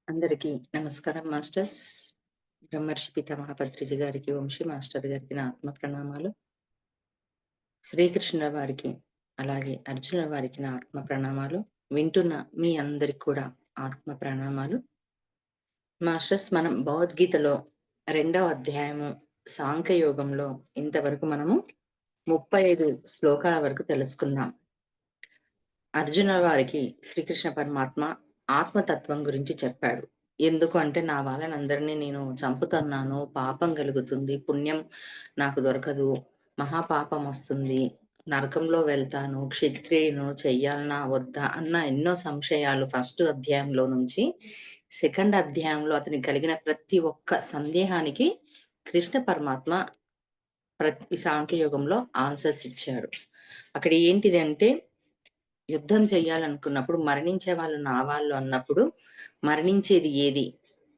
అందరికీ నమస్కారం మాస్టర్స్. బ్రహ్మర్షి పితామహ పత్రిజి గారికి, వంశీ మాస్టర్ గారికి నా ఆత్మ ప్రణామాలు. శ్రీకృష్ణుల వారికి, అలాగే అర్జునుల వారికి నా ఆత్మ ప్రణామాలు. వింటున్న మీ అందరికి కూడా ఆత్మ ప్రణామాలు. మాస్టర్స్, మనం భగవద్గీతలో 2వ అధ్యాయము సాంఖ్యయోగంలో ఇంతవరకు మనము 35 శ్లోకాల వరకు తెలుసుకున్నాం. అర్జునుల వారికి శ్రీకృష్ణ పరమాత్మ ఆత్మతత్వం గురించి చెప్పాడు. ఎందుకు అంటే, నా వాళ్ళనందరినీ నేను చంపుతున్నాను, పాపం కలుగుతుంది, పుణ్యం నాకు దొరకదు, మహాపాపం వస్తుంది, నరకంలో వెళ్తాను, క్షత్రియును చెయ్యాలనా వద్దా అన్న ఎన్నో సంశయాలు ఫస్ట్ అధ్యాయంలో నుంచి సెకండ్ అధ్యాయంలో అతనికి కలిగిన ప్రతి ఒక్క సందేహానికి కృష్ణ పరమాత్మ ప్రతి సాంఖ్యయోగంలో ఆన్సర్స్ ఇచ్చాడు. అక్కడ ఏంటిది అంటే, యుద్ధం చెయ్యాలనుకున్నప్పుడు మరణించే వాళ్ళు నా వాళ్ళు అన్నప్పుడు మరణించేది ఏది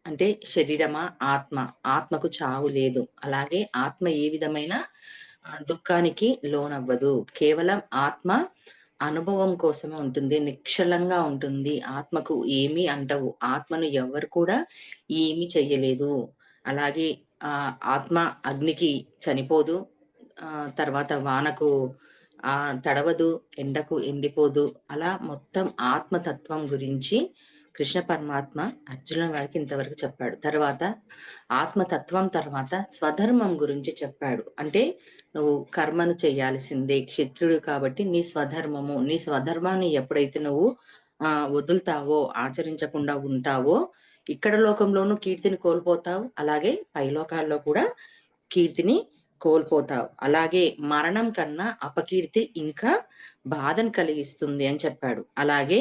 అంటే శరీరమా, ఆత్మ? ఆత్మకు చావు లేదు. అలాగే ఆత్మ ఏ విధమైన దుఃఖానికి లోనవ్వదు. కేవలం ఆత్మ అనుభవం కోసమే ఉంటుంది, నిశ్చలంగా ఉంటుంది. ఆత్మకు ఏమీ అంటవు. ఆత్మను ఎవ్వరు కూడా ఏమీ చెయ్యలేదు. అలాగే ఆత్మ అగ్నికి చనిపోదు, తర్వాత వానకు తడవదు, ఎండకు ఎండిపోదు. అలా మొత్తం ఆత్మతత్వం గురించి కృష్ణ పరమాత్మ అర్జునుల వారికి ఇంతవరకు చెప్పాడు. తర్వాత ఆత్మతత్వం తర్వాత స్వధర్మం గురించి చెప్పాడు. అంటే నువ్వు కర్మను చేయాల్సిందే, క్షత్రుడు కాబట్టి నీ స్వధర్మము, నీ స్వధర్మాన్ని ఎప్పుడైతే నువ్వు వదులుతావో, ఆచరించకుండా ఉంటావో, ఇక్కడ లోకంలోనూ కీర్తిని కోల్పోతావు, అలాగే పైలోకాల్లో కూడా కీర్తిని కోల్పోతావు. అలాగే మరణం కన్నా అపకీర్తి ఇంకా బాధను కలిగిస్తుంది అని చెప్పాడు. అలాగే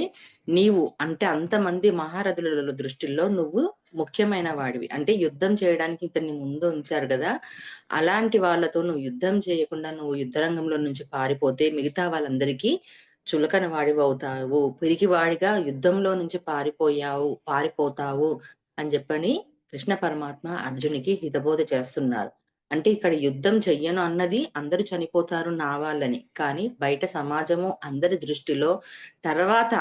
నీవు అంటే అంతమంది మహారథుల దృష్టిలో నువ్వు ముఖ్యమైన వాడివి. అంటే యుద్ధం చేయడానికి ఇతన్ని ముందు ఉంచారు కదా, అలాంటి వాళ్ళతో నువ్వు యుద్ధం చేయకుండా నువ్వు యుద్ధరంగంలో నుంచి పారిపోతే మిగతా వాళ్ళందరికీ చులకన వాడివి అవుతావు, పిరికివాడిగా యుద్ధంలో నుంచి పారిపోతావు అని చెప్పని కృష్ణ పరమాత్మ అర్జునికి హితబోధ చేస్తున్నారు. అంటే ఇక్కడ యుద్ధం చెయ్యను అన్నది అందరూ చనిపోతారు నా వాళ్ళని. కానీ బయట సమాజము అందరి దృష్టిలో తర్వాత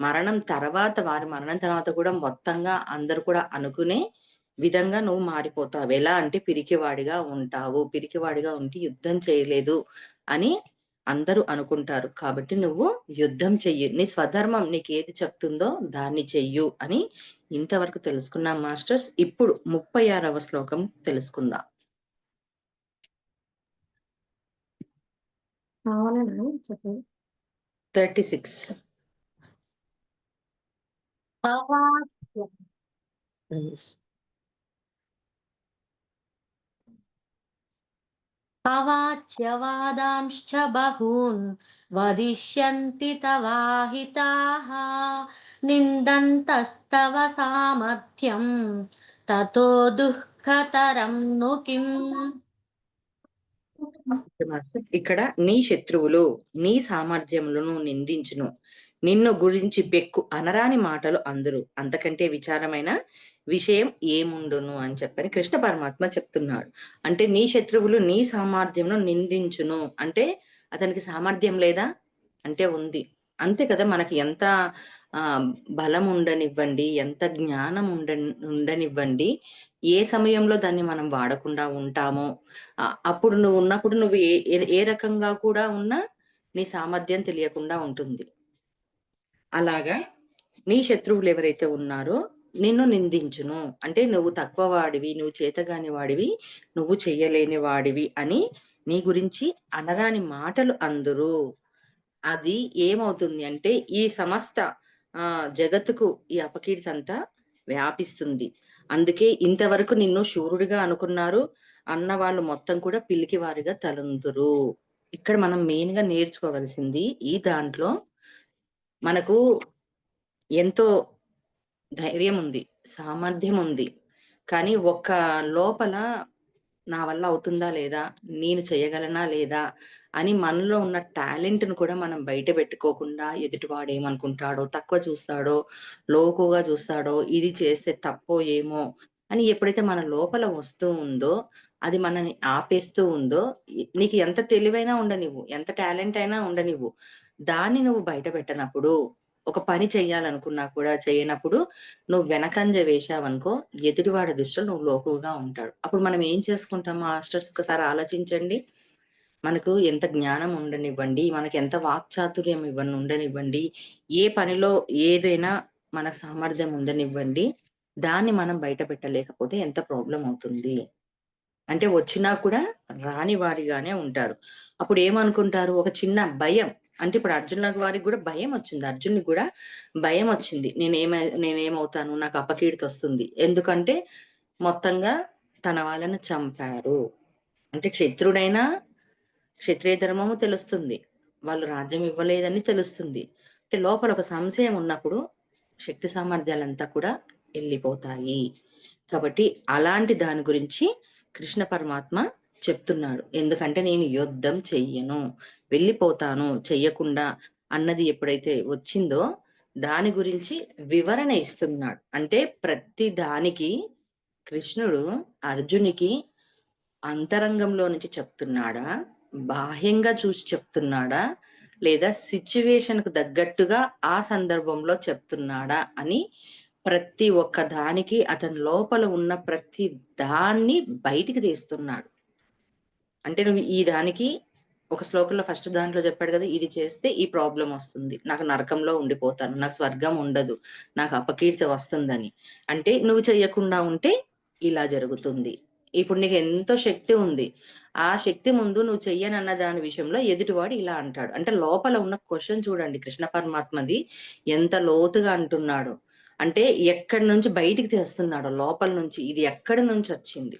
వారి మరణం తర్వాత కూడా మొత్తంగా అందరూ కూడా అనుకునే విధంగా నువ్వు మారిపోతావు. ఎలా అంటే పిరికివాడిగా ఉంటావు. పిరికివాడిగా ఉండి యుద్ధం చేయలేదు అని అందరూ అనుకుంటారు. కాబట్టి నువ్వు యుద్ధం చెయ్యి. నీ స్వధర్మం నీకేది చెప్తుందో దాన్ని చెయ్యు అని ఇంతవరకు తెలుసుకున్నాం మాస్టర్స్. ఇప్పుడు 36వ శ్లోకం తెలుసుకుందాం. చెప్పండి. 36. అవాచ్యవాదాంశ్చ బహూన్ వదిష్యంతి తవాహితాః నిందంతస్తవ సామర్థ్యం తతో దుఃఖతరం ను కిం. ఇక్కడ నీ శత్రువులు నీ సామర్థ్యములను నిందించును, నిన్ను గురించి పెక్కు అనరాని మాటలు అందరు, అంతకంటే విచారమైన విషయం ఏముండును అని చెప్పని కృష్ణ పరమాత్మ చెప్తున్నాడు. అంటే నీ శత్రువులు నీ సామర్థ్యమును నిందించును అంటే అతనికి సామర్థ్యం లేదా అంటే ఉంది. అంతే కదా, మనకి ఎంత బలం ఉండనివ్వండి, ఎంత జ్ఞానం ఉండనివ్వండి, ఏ సమయంలో దాన్ని మనం వాడకుండా ఉంటామో అప్పుడు నువ్వు ఉన్నప్పుడు నువ్వు ఏ రకంగా కూడా ఉన్నా నీ సామర్థ్యం తెలియకుండా ఉంటుంది. అలాగా నీ శత్రువులు ఎవరైతే ఉన్నారో నిన్ను నిందించును అంటే నువ్వు తక్కువ వాడివి, నువ్వు చేతగాని వాడివి, నువ్వు చెయ్యలేని వాడివి అని నీ గురించి అనరాని మాటలు అందురు. అది ఏమవుతుంది అంటే ఈ సమస్త జగత్తుకు ఈ అపకీర్తి అంతా వ్యాపిస్తుంది. అందుకే ఇంతవరకు నిన్ను శూరుడిగా అనుకున్నారు అన్న వాళ్ళు మొత్తం కూడా పిల్లికి వారిగా తలుందురు. ఇక్కడ మనం మెయిన్ గా నేర్చుకోవాల్సింది, ఈ దాంట్లో మనకు ఎంతో ధైర్యం ఉంది, సామర్థ్యం ఉంది. కానీ ఒక్క లోపల నా వల్ల అవుతుందా లేదా, నేను చేయగలనా లేదా అని మనలో ఉన్న టాలెంట్‌ను కూడా మనం బయట పెట్టుకోకుండా ఎదుటివాడు ఏమనుకుంటాడో, తక్కువ చూస్తాడో, లోకుగా చూస్తాడో, ఇది చేస్తే తప్పో ఏమో అని ఎప్పుడైతే మన లోపల వస్తూ ఉందో, అది మనని ఆపేస్తూ ఉందో, నీకు ఎంత తెలివైనా ఉండనివ్వు, ఎంత టాలెంట్ అయినా ఉండనివ్వు, దాన్ని నువ్వు బయట పెట్టనప్పుడు ఒక పని చెయ్యాలనుకున్నా కూడా చేయనప్పుడు నువ్వు వెనకంజ వేశావనుకో, ఎదుటివాడి దృష్టిలో నువ్వు లోకువగా ఉంటాడు. అప్పుడు మనం ఏం చేసుకుంటాం మాస్టర్స్ ఒకసారి ఆలోచించండి. మనకు ఎంత జ్ఞానం ఉండనివ్వండి, మనకెంత వాక్చాతుర్యం ఉండనివ్వండి, ఏ పనిలో ఏదైనా మనకు సామర్థ్యం ఉండనివ్వండి, దాన్ని మనం బయట పెట్టలేకపోతే ఎంత ప్రాబ్లమ్ అవుతుంది. అంటే వచ్చినా కూడా రాని వారిగానే ఉంటారు. అప్పుడేమనుకుంటారు, ఒక చిన్న భయం అంటే ఇప్పుడు అర్జునుల వారికి గూడా భయమొచ్చింది. అర్జునుడికి గూడా భయమొచ్చింది. నేనేమవుతాను? నాకు అపకీర్తొస్తుంది. ఎందుకంటే మొత్తంగా తన వాళ్ళని చంపారు. అంటే క్షత్రుడైనా క్షత్రియ ధర్మము తెలుస్తుంది. వాళ్ళు రాజ్యం ఇవ్వలేదని తెలుస్తుంది. అంటే లోపల ఒక సంశయం ఉన్నప్పుడు శక్తి సామర్థ్యాలంతా కూడా ఎళ్ళిపోతాయి. కాబట్టి అలాంటి దాని గురించి కృష్ణ పరమాత్మ చెప్తున్నాడు. ఎందుకంటే నేను యుద్ధం చెయ్యను, వెళ్ళిపోతాను, చెయ్యకుండా అన్నది ఎప్పుడైతే వచ్చిందో దాని గురించి వివరణ ఇస్తున్నాడు. అంటే ప్రతి దానికి కృష్ణుడు అర్జునికి అంతరంగంలో నుంచి చెప్తున్నాడా? బాహ్యంగా చూసి చెప్తున్నాడా? లేదా సిట్యుయేషన్‌కు తగ్గట్టుగా ఆ సందర్భంలో చెప్తున్నాడా? అని ప్రతి ఒక్క దానికి అతని లోపల ఉన్న ప్రతి దాన్ని బయటికి తీస్తున్నాడు. అంటే నువ్వు ఈ దానికి ఒక శ్లోకంలో ఫస్ట్ దాంట్లో చెప్పాడు కదా! ఇది చేస్తే ఈ ప్రాబ్లమ్ వస్తుంది. నాకు నరకంలో ఉండిపోతాను. నాకు స్వర్గం ఉండదు. నాకు అపకీర్తి వస్తుందని. అంటే నువ్వు చెయ్యకుండా ఉంటే ఇలా జరుగుతుంది. ఇప్పుడు నీకు ఎంతో శక్తి ఉంది. ఆ శక్తి ముందు నువ్వు చెయ్యనన్న దాని విషయంలో ఎదుటివాడు ఇలా అంటాడు. అంటే లోపల ఉన్న క్వెషన్ చూడండి కృష్ణ పరమాత్మది ఎంత లోతుగా అంటున్నాడో. అంటే ఎక్కడి నుంచి బయటికి తెస్తున్నాడో లోపల నుంచి. ఇది ఎక్కడి నుంచొచ్చింది.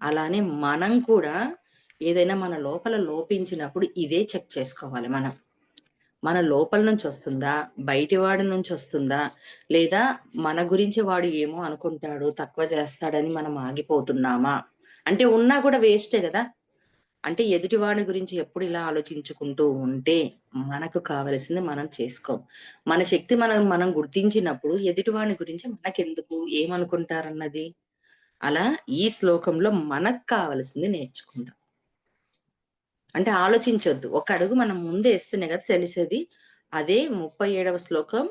అలానే మనం కూడా ఏదైనా మన లోపల లోపించినప్పుడు ఇదే చెక్ చేసుకోవాలి మనం. మన లోపల నుంచొస్తుందా? బయటి వాడి నుంచొస్తుందా? లేదా మన గురించి వాడు ఏమో అనుకుంటాడు, తక్కువ చేస్తాడని మనం ఆగిపోతున్నామా? అంటే ఉన్నా కూడా వేస్టే గదా! అంటే ఎదుటివాడి గురించి ఎప్పుడు ఇలా ఆలోచించుకుంటూ ఉంటే, మనకు కావలసింది మనం చేసుకోం. మన శక్తి మనం గుర్తించినప్పుడు ఎదుటివాడి గురించి మనకెందుకు? ఏమనుకుంటారన్నది? అలా ఈ శ్లోకంలో మనకు కావాల్సింది నేర్చుకుందాం. అంటే ఆలోచించొద్దు. ఒక అడుగు మనం ముందేస్తేనే కదా తెలిసేది. అదే 37వ శ్లోకం,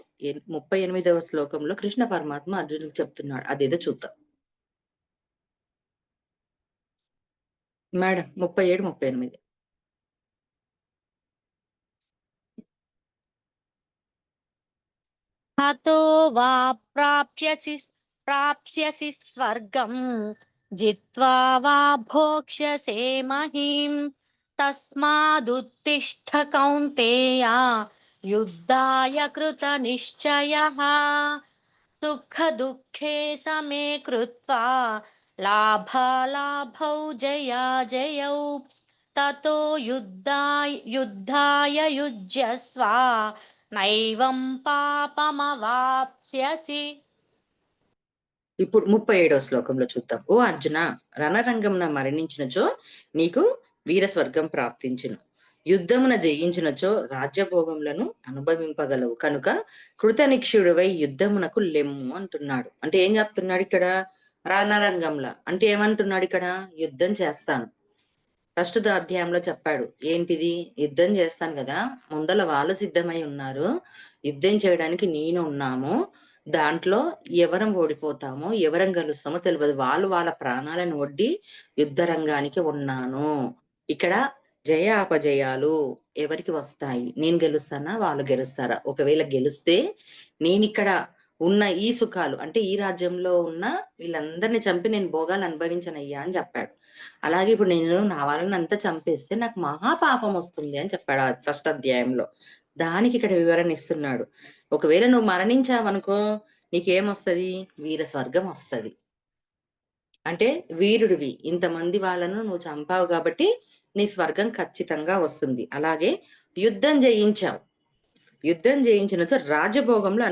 38వ శ్లోకంలో కృష్ణ పరమాత్మ అర్జునుడికి చెప్తున్నాడు. అదేదో చూద్దాం. మేడం 37, 38. हतो वा प्राप्स्यसि स्वर्गम् जित्वा वा भोक्ष्यसे महीम् तस्मादुत्तिष्ठ कौन्तेय युद्धाय कृतनिश्चयः सुखदुःखे समे कृत्वा लाभालाभौ जयाजयौ ततो युद्धाय युज्यस्व నైవం పాపమవాప్స్యసి. ఇప్పుడు 37వ శ్లోకంలో చూద్దాం. ఓ అర్జున, రణరంగమున మరణించినచో నీకు వీర స్వర్గం ప్రాప్తించును. యుద్ధమున జయించినచో రాజ్యభోగములను అనుభవింపగలవు. కనుక కృతనిక్షుడివై యుద్ధమునకు లెమ్ము అంటున్నాడు. అంటే ఏం చెప్తున్నాడు ఇక్కడ? రణరంగంలా. అంటే ఏమంటున్నాడు ఇక్కడ? యుద్ధం చేస్తాను. ఫస్ట్ అధ్యాయంలో చెప్పాడు. ఏంటిది? యుద్ధం చేస్తాను గదా! ముందల వాళ్ళు సిద్ధమై ఉన్నారు. యుద్ధం చేయడానికి నేను ఉన్నాము. దాంట్లో ఎవరం ఓడిపోతామో, ఎవరం గెలుస్తామో తెలవదు. వాళ్ళు వాళ్ళ ప్రాణాలను ఒడ్డి యుద్ధ రంగానికి ఉన్నాను. ఇక్కడ జయ అపజయాలు ఎవరికి వస్తాయి? నేను గెలుస్తానా? వాళ్ళు గెలుస్తారా? ఒకవేళ గెలిస్తే నేనిక్కడ ఉన్న ఈ సుఖాలు అంటే ఈ రాజ్యంలో ఉన్న వీళ్ళందరిని చంపి నేను భోగాలు అనుభవించనయ్యా అని చెప్పాడు. అలాగే ఇప్పుడు నేను నా వాళ్ళనంతా చంపేస్తే నాకు మహాపాపం వస్తుంది అని చెప్పాడు ఆ ఫస్ట్ అధ్యాయంలో. దానికి ఇక్కడ వివరణ ఇస్తున్నాడు. ఒకవేళ నువ్వు మరణించావనుకో నీకేమొస్తది? వీర స్వర్గం వస్తది. అంటే వీరుడివి. ఇంతమంది వాళ్ళను నువ్వు చంపావు కాబట్టి నీ స్వర్గం ఖచ్చితంగా వస్తుంది. అలాగే యుద్ధం జయించావు. యుద్ధం జయించినచో రాజభోగంలో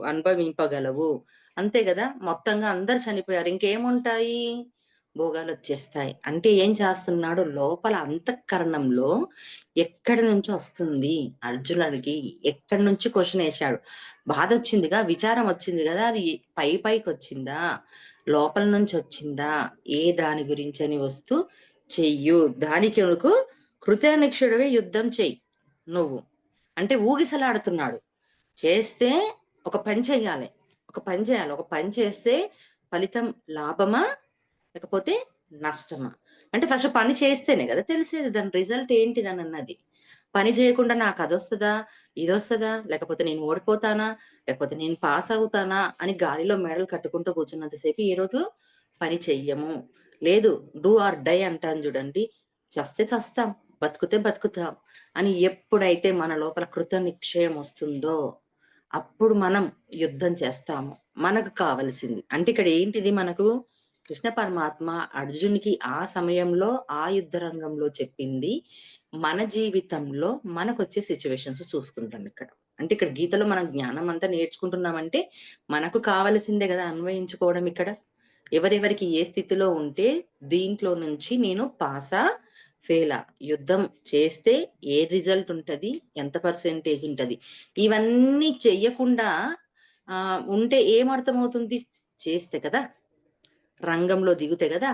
అనుభవింపగలవు. అంతే గదా! మొత్తంగా అందరూ చనిపోయారు. ఇంకేముంటాయి? భోగాలొచ్చేస్తాయి. అంటే ఏం చేస్తున్నాడు? లోపల అంతఃకరణంలో ఎక్కడి నుంచో వస్తుంది అర్జునుడికి. ఎక్కడి నుంచి క్వెషనేశాడు. బాధొచ్చిందిగా, విచారం వచ్చింది గదా! అది పైకొచ్చిందా? లోపల నుంచొచ్చిందా? ఏ దాని గురించని వస్తూ చెయ్యు. దానికి నువ్వు కృతనిక్షుడివై యుద్ధం చెయ్యి నువ్వు. అంటే ఊగిసలాడుతున్నాడు. చేస్తే ఒక పని చెయ్యాలి. ఒక పని చేయాలి. ఒక పని చేస్తే ఫలితం లాభమా? లేకపోతే నష్టమా? అంటే ఫస్ట్ పని చేస్తేనే గదా తెలిసేది దాని రిజల్ట్ ఏంటిదనన్నది. పని చేయకుండా నాకదొస్తదా? ఇదొస్తదా? లేకపోతే నేను ఓడిపోతానా? లేకపోతే నేను పాస్ అవుతానా? అని గాలిలో మెడలు కట్టుకుంటూ కూర్చున్నంత సేపు ఏ రోజు పని చెయ్యము. లేదు డూ ఆర్ డై అంటాను జూడండి. చస్తే చస్తాం, బతుకుతే బతుకుతాం అని ఎప్పుడైతే మన లోపల కృత నిశ్చయం ఒస్తుందో, అప్పుడు మనం యుద్ధం చేస్తాము. మనకు కావలసింది. అంటే ఇక్కడ ఏంటిది మనకు కృష్ణ పరమాత్మ అర్జున్‌కి ఆ సమయంలో, ఆ యుద్ధ రంగంలో చెప్పింది, మన జీవితంలో మనకొచ్చే సిట్యుయేషన్స్ చూసుకుంటాం ఇక్కడ. అంటే ఇక్కడ గీతలో మనం జ్ఞానం అంతా నేర్చుకుంటున్నామంటే, మనకు కావాల్సిందే గదా అన్వయించుకోవడం ఇక్కడ. ఎవరెవరికి ఏ స్థితిలో ఉంటే, దీంట్లో నుంచి నేను పాసా? ఫెయిలా? యుద్ధం చేస్తే ఏ రిజల్ట్ ఉంటది? ఎంత పర్సెంటేజ్ ఉంటది? ఇవన్నీ చెయ్యకుండా ఉంటే ఏమర్థమవుతుంది? చేస్తే కదా! రంగంలో దిగుతే గదా!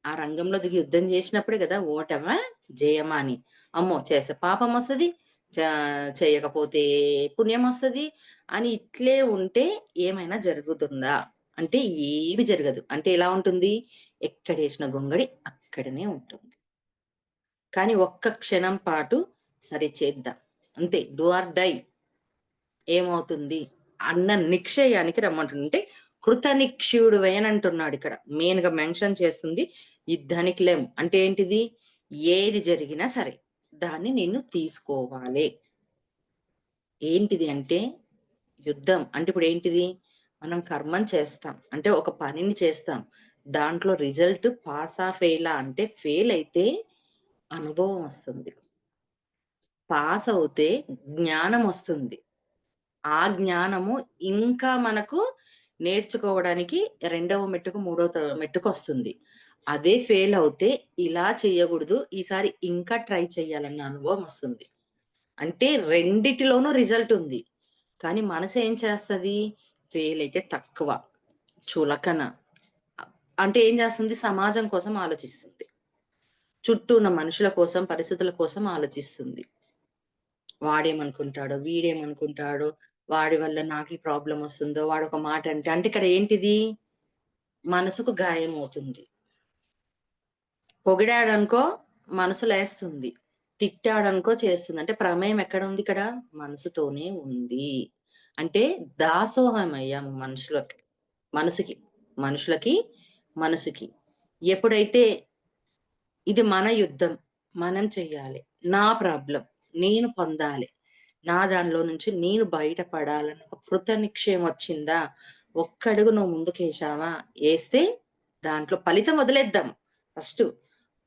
ఆ రంగంలో దిగి యుద్ధం జేసినప్పుడే గదా! ఓటమా? జయమా అని. అమ్మో! చేస్తే పాపమొస్తది. చా చేయకపోతే పుణ్యమొస్తది. అని ఇట్లే ఉంటే ఏమైనా జరుగుతుందా? అంటే ఏమి జరగదు. అంటే ఎలా ఉంటుంది? ఎక్కడేసిన గొంగడి అక్కడనే ఉంటుంది. కానీ ఒక్క క్షణం పాటు సరే చేద్దాం. అంతే డూ ఆర్ డై. ఏమవుతుంది? అన్న నిక్షేయానికి రమ్మంటున్నా. అంటే కృతనిశ్చయుడివై అని అంటున్నాడిక్కడ. మెయిన్‌గా మెన్షన్ చేస్తుంది యుద్ధానికి లెమ్. అంటే ఏంటిది? ఏది జరిగినా సరే, దాన్ని నేను తీసుకోవాలే. ఏంటిది అంటే యుద్ధం. అంటే ఇప్పుడేంటిది? మనం కర్మని చేస్తాం. అంటే ఒక పనిని చేస్తాం. దాంట్లో రిజల్ట్ పాసా? ఫెయిలా? అంటే ఫెయిల్ అయితే అనుభవం వస్తుంది. పాస్ అవుతే జ్ఞానమొస్తుంది. ఆ జ్ఞానము ఇంకా మనకు నేర్చుకోవడానికి రెండవ మెట్టుకు, మూడో మెట్టుకొస్తుంది. అదే ఫెయిల్ అవుతే ఇలా చేయగూడదు. ఈసారి ఇంకా ట్రై చేయాలన్న అనుభవం వస్తుంది. అంటే రెండిటిలోనూ రిజల్ట్ ఉంది. కానీ మనసేం చేస్తది? ఫెయిల్ అయితే తక్కువ, చులకన. అ అంటే ఏం చేస్తుంది? సమాజం కోసం ఆలోచిస్తుంది. చుట్టూ ఉన్న మనుషుల కోసం, పరిస్థితుల కోసం ఆలోచిస్తుంది. వాడేమనుకుంటాడో, వీడేమనుకుంటాడో, వాడి వల్ల నాకీ ప్రాబ్లమొస్తుందో, వాడొక మాట అంటే, అంటే ఇక్కడ ఏంటిది? మనసుకు గాయమవుతుంది. పొగిడాడనుకో మనసు లేస్తుంది. తిట్టాడనుకో చేస్తుంది. అంటే ప్రమేయం ఎక్కడుందిక్కడ? మనసుతోనే ఉంది. అంటే దాసోహమయ్యాము మనుషులకి. మనసుకి. మనుషులకి, మనసుకి. ఎప్పుడైతే ఇది మన యుద్ధం. మనం చెయ్యాలి. నా ప్రాబ్లమ్. నేను పొందాలి. నా దానిలో నుంచి నేను బయటపడాలన్న ఒక కృత నిశ్చయం వచ్చిందా? ఒక్కడుగు నువ్వు ముందుకేశావా? ఏస్తే దాంట్లో ఫలితం వదిలేద్దాం. ఫస్టు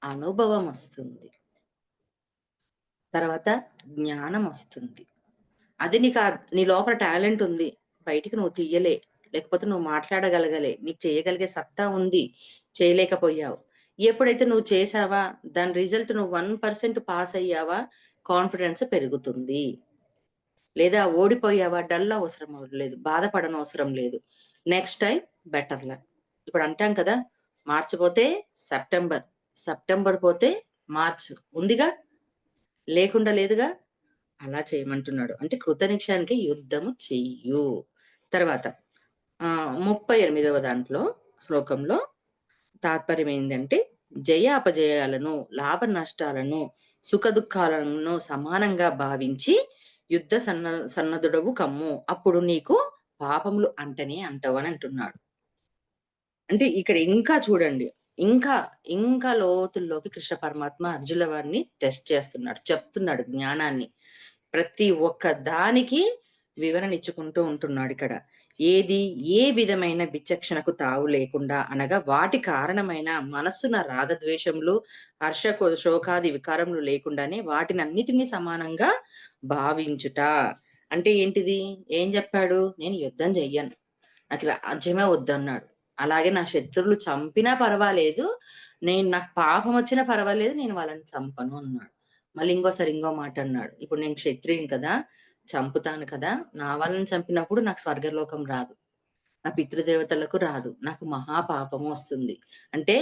అనుభవమొస్తుంది. తర్వాత జ్ఞానమొస్తుంది. అది నీ లోపల టాలెంట్ ఉంది. బయటికి నువ్వు తీయలే. లేకపోతే నువ్వు మాట్లాడగలగలే. నీకు చేయగలిగే సత్తా ఉంది. చేయలేకపోయావు. ఎప్పుడైతే నువ్వు చేశావా, దాని రిజల్ట్ నువ్వు 1% పాస్ అయ్యావా, కాన్ఫిడెన్స్ పెరుగుతుంది. లేదా ఓడిపోయావా, డల్ అవసరం లేదు. బాధపడనవసరం లేదు. Next time better luck. ఇప్పుడు అంటాం కదా! మార్చ్ పోతే సెప్టెంబర్, సెప్టెంబర్ పోతే మార్చ్ ఉందిగా? లేకుండా లేదుగా? అలా చేయమంటున్నాడు. అంటే కృతనిశ్చయానికి యుద్ధము చెయ్యు. తర్వాత 38వ దాంట్లో శ్లోకంలో తాత్పర్యం ఏందంటే, జయ అపజయాలను, లాభ నష్టాలను, సుఖ దుఃఖాలను సమానంగా భావించి సన్నద్ధుడవు కమ్ము. అప్పుడు నీకు పాపములు అంటనే అంటవు అని అంటున్నాడు. అంటే ఇక్కడ ఇంకా చూడండి. ఇంకా, ఇంకా లోతుల్లోకి కృష్ణ పరమాత్మ అర్జునుల వారిని టెస్ట్ చేస్తున్నాడు. చెప్తున్నాడు జ్ఞానాన్ని. ప్రతి ఒక్క దానికి వివరణ ఇచ్చుకుంటూ ఉంటున్నాడిక్కడ. ఏది ఏ విధమైన విచక్షణకు తావు లేకుండా అనగా వాటి కారణమైన మనస్సున రాగద్వేషములు, శోకాది వికారములు లేకుండానే వాటినన్నిటిని సమానంగా భావించుట. అంటే ఏంటిది? ఏం జెప్పాడు? నేను యుద్ధం జెయ్యను. నాకు రాజ్యమే వద్దన్నాడు. అలాగే నా శత్రువులు చంపినా పర్వాలేదు. నాకు పాపమొచ్చినా పర్వాలేదు. నేను వాళ్ళని చంపను అన్నాడు. మళ్ళీ ఇంకోసారి ఇంకో మాటన్నాడు. ఇప్పుడు నేను క్షత్రియుడిని కదా! చంపుతాను కదా! నా వాళ్ళని చంపినప్పుడు నాకు స్వర్గలోకం రాదు. నా పితృదేవతలకు రాదు. నాకు మహా పాపమొస్తుంది. అంటే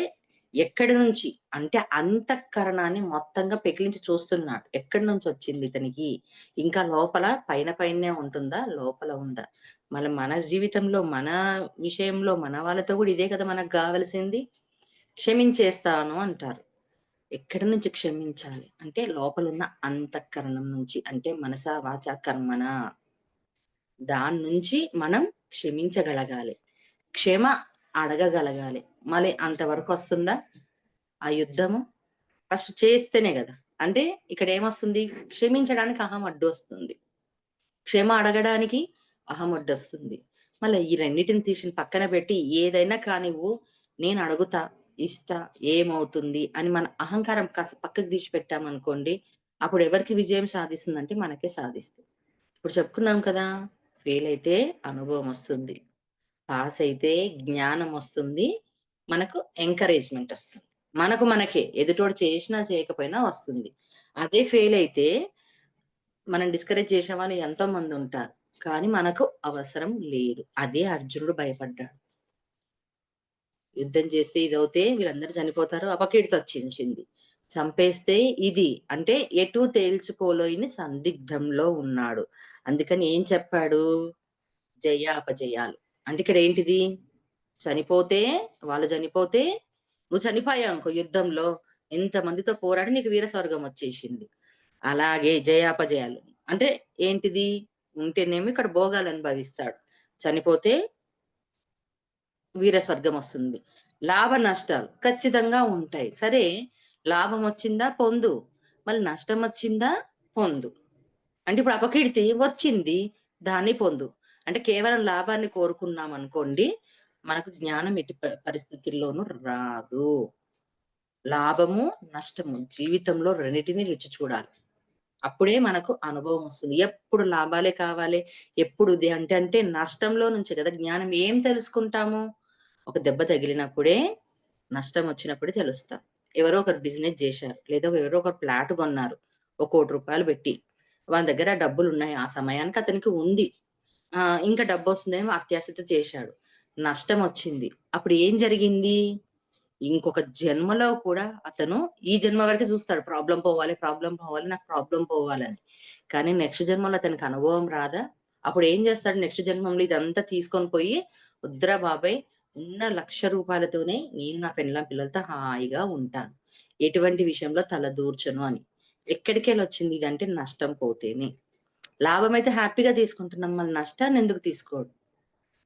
ఎక్కడి నుంచి అంటే అంతఃకరణాన్ని మొత్తంగా పెకిలించి చూస్తున్నాడు. ఎక్కడి నుంచి వచ్చింది ఇతనికి? ఇంకా లోపల పైన పైనే ఉంటుందా? లోపల ఉందా? మళ్ళ మన జీవితంలో, మన విషయంలో, మన వాళ్ళతో గూడా ఇదే కదా మనకు గావలసింది. క్షమించేస్తాను అంటారు. ఎక్కడి నుంచి క్షమించాలి? అంటే లోపలున్న అంతఃకరణం నుంచి. అంటే మనసా, వాచా, కర్మణా దాని నుంచి మనం క్షమించగలగాలి. క్షమ అడగగలగాలి. మళ్ళీ అంతవరకొస్తుందా ఆ యుద్ధము? ఫస్ట్ చేస్తేనే గదా! అంటే ఇక్కడేమొస్తుంది? క్షమించడానికి అహం అడ్డొస్తుంది. క్షమ అడగడానికి అహం అడ్డొస్తుంది. మళ్ళా ఈ రెండిటిని తీసి పక్కన పెట్టి ఏదైనా కానివ్వు, నేను అడుగుతా, ఇస్తా, ఏమవుతుంది అని మన అహంకారం కాస్త పక్కకు తీసి పెట్టామనుకోండి, అప్పుడు ఎవరికి విజయం సాధిస్తుందంటే మనకే సాధిస్తుంది. ఇప్పుడు చెప్పుకున్నాం కదా! ఫెయిల్ అయితే అనుభవమొస్తుంది. పాస్ అయితే జ్ఞానమొస్తుంది. మనకు ఎంకరేజ్‌మెంట్ ఒస్తుంది. మనకు మనకే ఎదుటోడు చేసినా చేయకపోయినా వస్తుంది. అదే ఫెయిల్ అయితే మనం డిస్కరేజ్ చేసేవాళ్ళు ఎంతో మందుంటారు. కానీ మనకు అవసరం లేదు. అదే అర్జునుడు భయపడ్డాడు. యుద్ధం చేస్తే ఇదవుతే వీళ్ళందరూ చనిపోతారు. అపకీర్తొచ్చేసింది. చంపేస్తే ఇది. అంటే ఎటూ తేల్చుకోలేని సందిగ్ధంలో ఉన్నాడు. అందుకని ఏం చెప్పాడు? జయాపజయాలు. అంటే ఇక్కడేంటిది? చనిపోతే వాళ్ళు చనిపోతే నువ్వు చనిపోయావనుకో యుద్ధంలో ఎంతమందితో పోరాడి నీకు వీర స్వర్గం వచ్చేసింది. అలాగే జయాపజయాలు. అంటే ఏంటిది? ఉంటేనేమో ఇక్కడ భోగాలు అనుభవిస్తాడు. చనిపోతే వీర స్వర్గమొస్తుంది. లాభ నష్టాలు ఖచ్చితంగా ఉంటాయి. సరే లాభమొచ్చిందా పొందు. మళ్ళీ నష్టమొచ్చిందా పొందు. అంటే ఇప్పుడు అపకీర్తి వచ్చింది. దాన్ని పొందు. అంటే కేవలం లాభాన్ని కోరుకున్నామనుకోండి, మనకు జ్ఞానం ఎట్టి పరిస్థితుల్లోనూ రాదు. లాభము, నష్టము జీవితంలో రెండిటిని రుచి చూడాలి. అప్పుడే మనకు అనుభవం వస్తుంది. ఎప్పుడు లాభాలే కావాలి, ఎప్పుడు ఇది అంటే నష్టంలో నుంచే కదా జ్ఞానం. ఏం తెలుసుకుంటాము? ఒక దెబ్బ తగిలినప్పుడే, నష్టం వచ్చినప్పుడే తెలుస్తాం. ఎవరో ఒకరు బిజినెస్ జేశారు. లేదా ఎవరో ఒకరు ఫ్లాట్ కొన్నారు. ఒక రూ. 1,00,00,000 పెట్టి. వాని దగ్గర డబ్బులున్నాయి. ఆ సమయానికి అతనికి ఉంది. ఇంకా డబ్బొస్తుందేమో అత్యాశతో చేశాడు. నష్టమొచ్చింది. అప్పుడు ఏం జరిగింది? ఇంకొక జన్మలో కూడా అతను ఈ జన్మ వరకే చూస్తాడు. ప్రాబ్లమ్ పోవాలి, నాకు ప్రాబ్లమ్ పోవాలని. కానీ నెక్స్ట్ జన్మలో అతనికి అనుభవం రాదా? అప్పుడు ఏం చేస్తాడు నెక్స్ట్ జన్మంలో ఇదంతా తీసుకొని పోయి, "వద్దురా బాబాయ్! ఉన్న రూ. 1,00,000తోనే నేను నా పెండ్లాం, పిల్లలతో హాయిగా ఉంటాను. ఎటువంటి విషయంలో తల దూర్చను" అని. ఎక్కడికెళ్ళొచ్చింది ఇదంటే నష్టం పోతేనే. లాభమైతే హ్యాపీగా తీసుకుంటున్నాం. మళ్ళీ నష్టాన్ని ఎందుకు తీసుకోడు?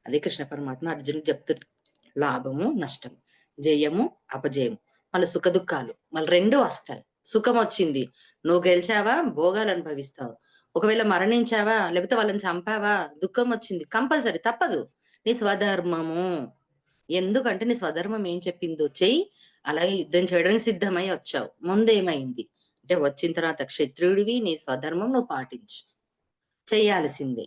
అదే కృష్ణ పరమాత్మ అర్జునుడికి చెప్తున్నారు. లాభము, నష్టం, జయము, అపజయము, మళ్ళీ సుఖదుఖాలు మళ్ళీ 2 వస్తాయి. సుఖమొచ్చింది. నువ్వు గెలిచావా భోగాలు అనుభవిస్తావు. ఒకవేళ మరణించావా, లేకపోతే వాళ్ళని చంపావా, దుఃఖమొచ్చింది. కంపల్సరీ తప్పదు. నీ స్వధర్మము. ఎందుకంటే నీ స్వధర్మం ఏం చెప్పిందో చెయ్యి. అలాగే యుద్ధం చేయడానికి సిద్ధమై వచ్చావు. ముందేమైంది? అంటే వచ్చిన తర్వాత క్షత్రియుడివి నీ స్వధర్మం నువ్వు పాటించు. చెయ్యాల్సిందే.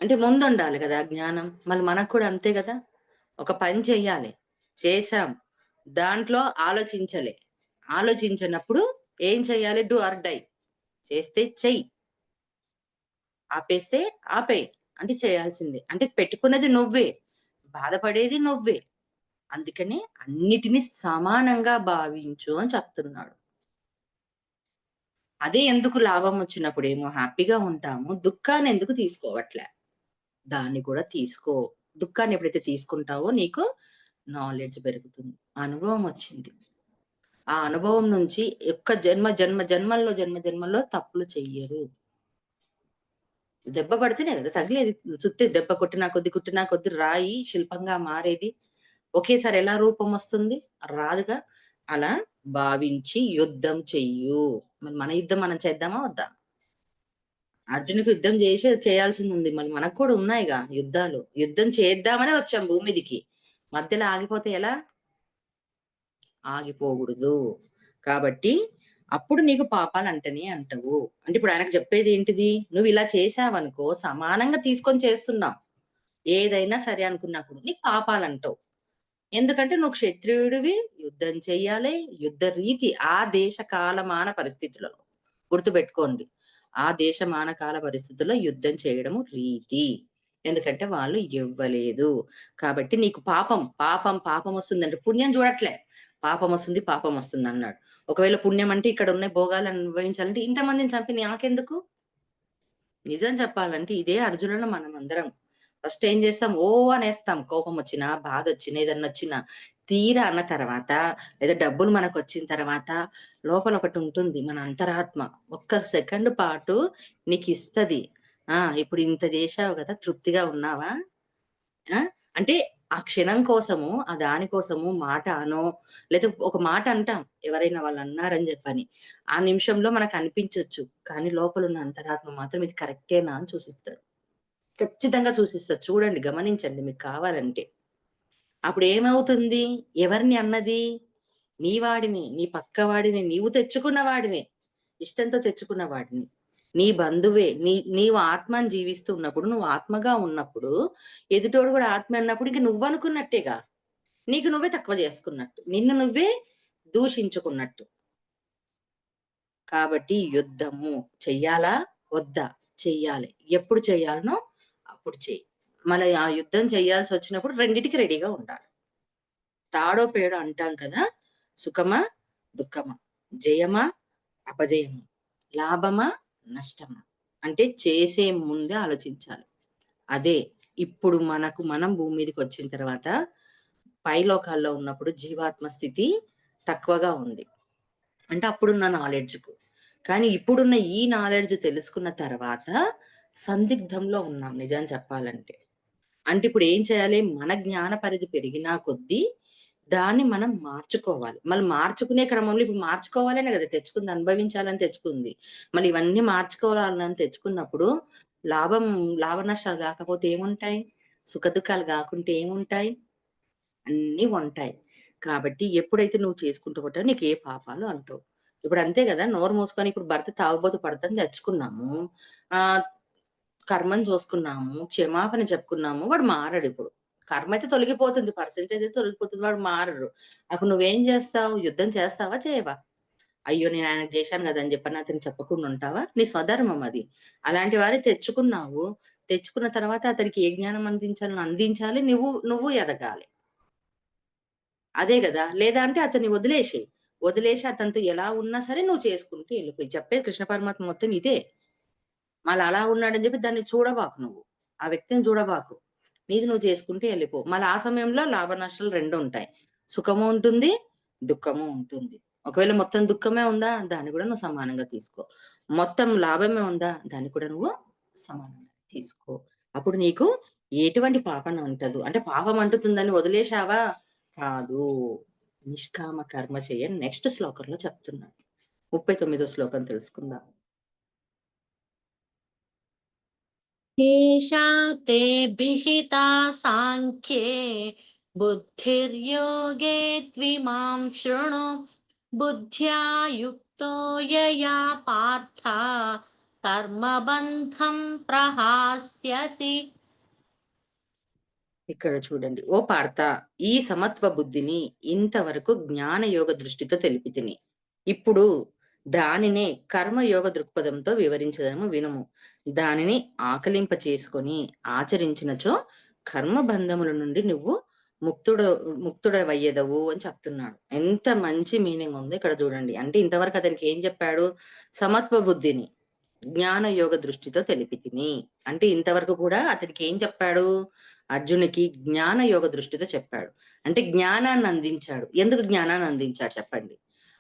అంటే ముందుండాలి గదా జ్ఞానం. మళ్ళీ మనకు కూడా అంతే గదా! ఒక పని చెయ్యాలి. చేశాం. దాంట్లో ఆలోచించలే. ఆలోచించనప్పుడు ఏం చెయ్యాలి? Do or die. చేస్తే చెయ్యి. ఆపేస్తే ఆపేయి. అంటే చేయాల్సిందే. అంటే పెట్టుకున్నది నువ్వే. బాధపడేది నువ్వే. అందుకని అన్నిటిని సమానంగా భావించు అని చెప్తున్నాడు. అదే ఎందుకు లాభం వచ్చినప్పుడేమో హ్యాపీగా ఉంటాము. దుఃఖాన్ని ఎందుకు తీసుకోవట్లే. దాన్ని కూడా తీసుకో. దుఃఖాన్ని ఎప్పుడైతే తీసుకుంటావో నీకు నాలెడ్జ్ పెరుగుతుంది. అనుభవం వచ్చింది. ఆ అనుభవం నుంచి యొక్క జన్మల్లో తప్పులు చెయ్యరు. దెబ్బ పడితేనే గదా తగిలేది. చుత్తి దెబ్బ కొట్టినా కొద్ది రాయి శిల్పంగా మారేది. ఒకేసారి ఎలా రూపం వస్తుంది? రాదుగా. అలా భావించి యుద్ధం చెయ్యు. మరి మన యుద్ధం మనం చేద్దామా? వద్దా? అర్జునుడికి యుద్ధం చేయాల్సిందుంది. మళ్ళీ మనకు కూడా ఉన్నాయిగా యుద్ధాలు. యుద్ధం చేద్దామనే వచ్చాం భూమి మీదికి. మధ్యలో ఆగిపోతే ఎలా? ఆగిపోగూడదు. కాబట్టి అప్పుడు నీకు పాపాలంటనే అంటవు. అంటే ఇప్పుడు ఆయనకు చెప్పేదేంటిది? నువ్విలా చేశావనుకో సమానంగా తీసుకొని చేస్తున్నావు. ఏదైనా సరే అనుకున్నప్పుడు నీకు పాపాలంటవు. ఎందుకంటే నువ్వు క్షత్రియుడివి, యుద్ధం చెయ్యాలి. యుద్ధ రీతి ఆ దేశ కాలమాన పరిస్థితులలో. గుర్తుపెట్టుకోండి. ఆ దేశ మాన కాల పరిస్థితుల్లో యుద్ధం చేయడము రీతి. ఎందుకంటే వాళ్ళు ఇవ్వలేదు. కాబట్టి నీకు పాపం వస్తుందంటే పుణ్యం చూడట్లే. పాపం వస్తుందన్నాడు. ఒకవేళ పుణ్యం అంటే ఇక్కడ ఉన్న భోగాలు అనుభవించాలంటే ఇంతమందిని చంపి నాకెందుకు? నిజం చెప్పాలంటే ఇదే అర్జునుడు మనమందరం. ఫస్ట్ ఏం చేస్తాం? ఓ అనేస్తాం. కోపమొచ్చినా, బాధొచ్చినా, ఏదన్నొచ్చినా. తీరా అన్న తర్వాత లేదా డబ్బులు మనకొచ్చిన తర్వాత లోపల ఒకటుంటుంది మన అంతరాత్మ. ఒక్క సెకండ్ పాటు నీకిస్తది. ఇప్పుడు ఇంత చేశావు గదా! తృప్తిగా ఉన్నావా? ఆ! అంటే ఆ క్షణం కోసము, ఆ దాని కోసము మాట అనో, లేదా ఒక మాట అంటాం. ఎవరైనా వాళ్ళన్నారని జెప్పని. ఆ నిమిషంలో మనకనిపించొచ్చు. కానీ లోపలున్న అంతరాత్మ మాత్రం ఇది కరెక్టేనా అని చూసిస్తది. ఖచ్చితంగా చూసిస్తది. చూడండి, గమనించండి మీకు కావాలంటే. అప్పుడేమవుతుంది? ఎవరిని అన్నది? నీ వాడిని, నీ పక్కవాడిని, నీవు తెచ్చుకున్న వాడిని. ఇష్టంతో తెచ్చుకున్న వాడిని. నీ బంధువే. నీవు ఆత్మని జీవిస్తూ ఉన్నప్పుడు, నువ్వు ఆత్మగా ఉన్నప్పుడు, ఎదుటోడు గూడా ఆత్మే అన్నప్పుడు ఇంక నువ్వనుకున్నట్టేగా. నీకు నువ్వే తక్కువ జేసుకున్నట్టు. నిన్ను నువ్వే దూషించుకున్నట్టు. కాబట్టి యుద్ధము చెయ్యాలా? వద్దా? చెయ్యాలి. ఎప్పుడు చెయ్యాలనో అప్పుడు చెయ్యి. మళ్ళీ ఆ యుద్ధం చేయాల్సొచ్చినప్పుడు రెండిటికి రెడీగా ఉండాలి. తాడో పేడో అంటాం కదా! సుఖమా? దుఃఖమా? జయమా? అపజయమా? లాభమా? నష్టమా? అంటే చేసే ముందే ఆలోచించాలి. అదే ఇప్పుడు మనం భూమి మీదకొచ్చిన తర్వాత పైలోకాల్లో ఉన్నప్పుడు జీవాత్మ స్థితి తక్కువగా ఉంది. అంటే అప్పుడున్న నాలెడ్జ్‌కు. కానీ ఇప్పుడున్న ఈ నాలెడ్జ్ తెలుసుకున్న తర్వాత సందిగ్ధంలో ఉన్నాం నిజం చెప్పాలంటే. అంటే ఇప్పుడు ఏం చేయాలి? మన జ్ఞాన పరిధి పెరిగినా కొద్దీ దాన్ని మనం మార్చుకోవాలి. మళ్ళీ మార్చుకునే క్రమంలో ఇప్పుడు మార్చుకోవాలనే గదా! తెచ్చుకుంది. అనుభవించాలని తెచ్చుకుంది. మళ్ళీ ఇవన్నీ మార్చుకోవాలని తెచ్చుకున్నప్పుడు లాభం లాభ నష్టాలు గాకపోతే ఏముంటాయి? సుఖదుఖాలు గాకుంటే ఏముంటాయి? అన్నీ ఉంటాయి. కాబట్టి ఎప్పుడైతే నువ్వు చేసుకుంటూ పోతావో నీకే పాపాలు అంటవు. ఇప్పుడు అంతే గదా! నోరు మూసుకొని ఇప్పుడు భర్త తాగుబోతు పడతని తెచ్చుకున్నాము. ఆహ్, కర్మని చూసుకున్నాము. క్షమాపణ చెప్పుకున్నాము. వాడు మారడిప్పుడు. కర్మ అయితే తొలగిపోతుంది. పర్సెంటేజ్ అయితే తొలగిపోతుంది. వాడు మారడు. అప్పుడు నువ్వేం జేస్తావు? యుద్ధం చేస్తావా? చేయవా? అయ్యో! నేను ఆయనకు జేశాను గదా! అని జెప్పని అతనికి చెప్పకుండా ఉంటావా? నీ స్వధర్మం అది. అలాంటి వారిని తెచ్చుకున్నావు. తెచ్చుకున్న తర్వాత అతనికి ఏ జ్ఞానం అందించాలో అందించాలి. నువ్వు ఎదగాలి. అదే గదా! లేదా అంటే అతన్ని వదిలేసేయి. వదిలేసి అతనితో ఎలా ఉన్నా సరే నువ్వు చేసుకుంటూ ఎళ్ళిపోయి. చెప్పేది కృష్ణ పరమాత్మ మొత్తం ఇదే. మళ్ళా అలా ఉన్నాడని జెప్పి దాన్ని చూడబాకు నువ్వు. ఆ వ్యక్తిని చూడబాకు. నీది నువ్వు చేసుకుంటూ ఎళ్ళిపో. మళ్ళా ఆ సమయంలో లాభ నష్టాలు 2 ఉంటాయి. సుఖము ఉంటుంది, దుఃఖము ఉంటుంది. ఒకవేళ మొత్తం దుఃఖమే ఉందా? దాన్ని గూడా నువ్వు సమానంగా తీసుకో. మొత్తం లాభమే ఉందా? దాన్ని కూడా నువ్వు సమానంగా తీసుకో. అప్పుడు నీకు ఎటువంటి పాపన ఉంటదు. అంటే పాపం అంటుతుందని వదిలేశావా? కాదు. నిష్కామ కర్మ చెయ్యి అని నెక్స్ట్ శ్లోకంలో చెప్తున్నాడు. 39 శ్లోకం తెలుసుకుందాం. एषा ते भिहिता साङ्ख्ये बुद्धिर्योगे त्विमां शृणु बुद्ध्या युक्तो यया पार्थ कर्मबन्धं प्रहास्यसि। ఇక్కడ చూడండి. ఓ పార్తా! ఈ సమత్వ బుద్ధిని ఇంతవరకు జ్ఞానయోగ దృష్టితో తెలిపితిని. ఇప్పుడు దానినే కర్మయోగ దృక్పథంతో వివరించెదను వినుము. దానిని ఆకలింప చేసుకొని ఆచరించినచో కర్మబంధముల నుండి నువ్వు ముక్తుడు ముక్తుడవయ్యెదవు అని చెప్తున్నాడు. ఎంత మంచి మీనింగ్ ఉందో ఇక్కడ చూడండి. అంటే ఇంతవరకు అతనికి ఏం చెప్పాడు? సమత్వ బుద్ధిని జ్ఞాన యోగ దృష్టితో తెలిపితిని. అంటే ఇంతవరకు కూడా అతనికి ఏం చెప్పాడు? అర్జునికి జ్ఞాన యోగ దృష్టితో చెప్పాడు. అంటే జ్ఞానాన్ని అందించాడు. ఎందుకు జ్ఞానాన్ని అందించాడు చెప్పండి?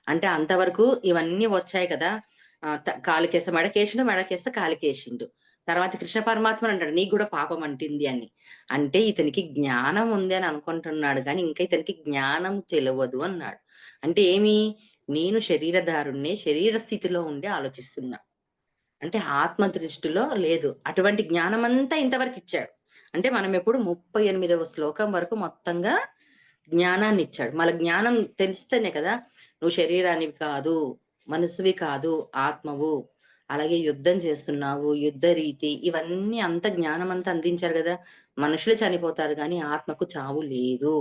అంటే అంతవరకు ఇవన్నీ వచ్చాయి కదా! కాలికేస్తే మెడకేసిండు, మెడకేస్తే కాలికేసిండు. తర్వాత కృష్ణ పరమాత్మ అంటాడు నీకు గూడా పాపం అంటింది అని. అంటే ఇతనికి జ్ఞానం ఉంది అని అనుకుంటున్నాడు గానీ, ఇంకా ఇతనికి జ్ఞానం తెలవదు అన్నాడు. అంటే ఏమి? నేను శరీరధారుడినే, శరీర స్థితిలో ఉండి ఆలోచిస్తున్నా. అంటే ఆత్మ దృష్టిలో లేదు. అటువంటి జ్ఞానమంతా ఇంతవరకిచ్చాడు. అంటే మనమెప్పుడు 38వ శ్లోకం వరకు మొత్తంగా జ్ఞానాన్నిచ్చాడు. మళ్ళ జ్ఞానం తెలిస్తేనే కదా! నువ్వు శరీరానివి కాదు, మనసువి కాదు, ఆత్మవు. అలాగే యుద్ధం చేస్తున్నావు, యుద్ధ రీతి ఇవన్నీ అంత జ్ఞానమంతా అందించారు గదా! మనుషులు చనిపోతారు గానీ ఆత్మకు చావు లేదు.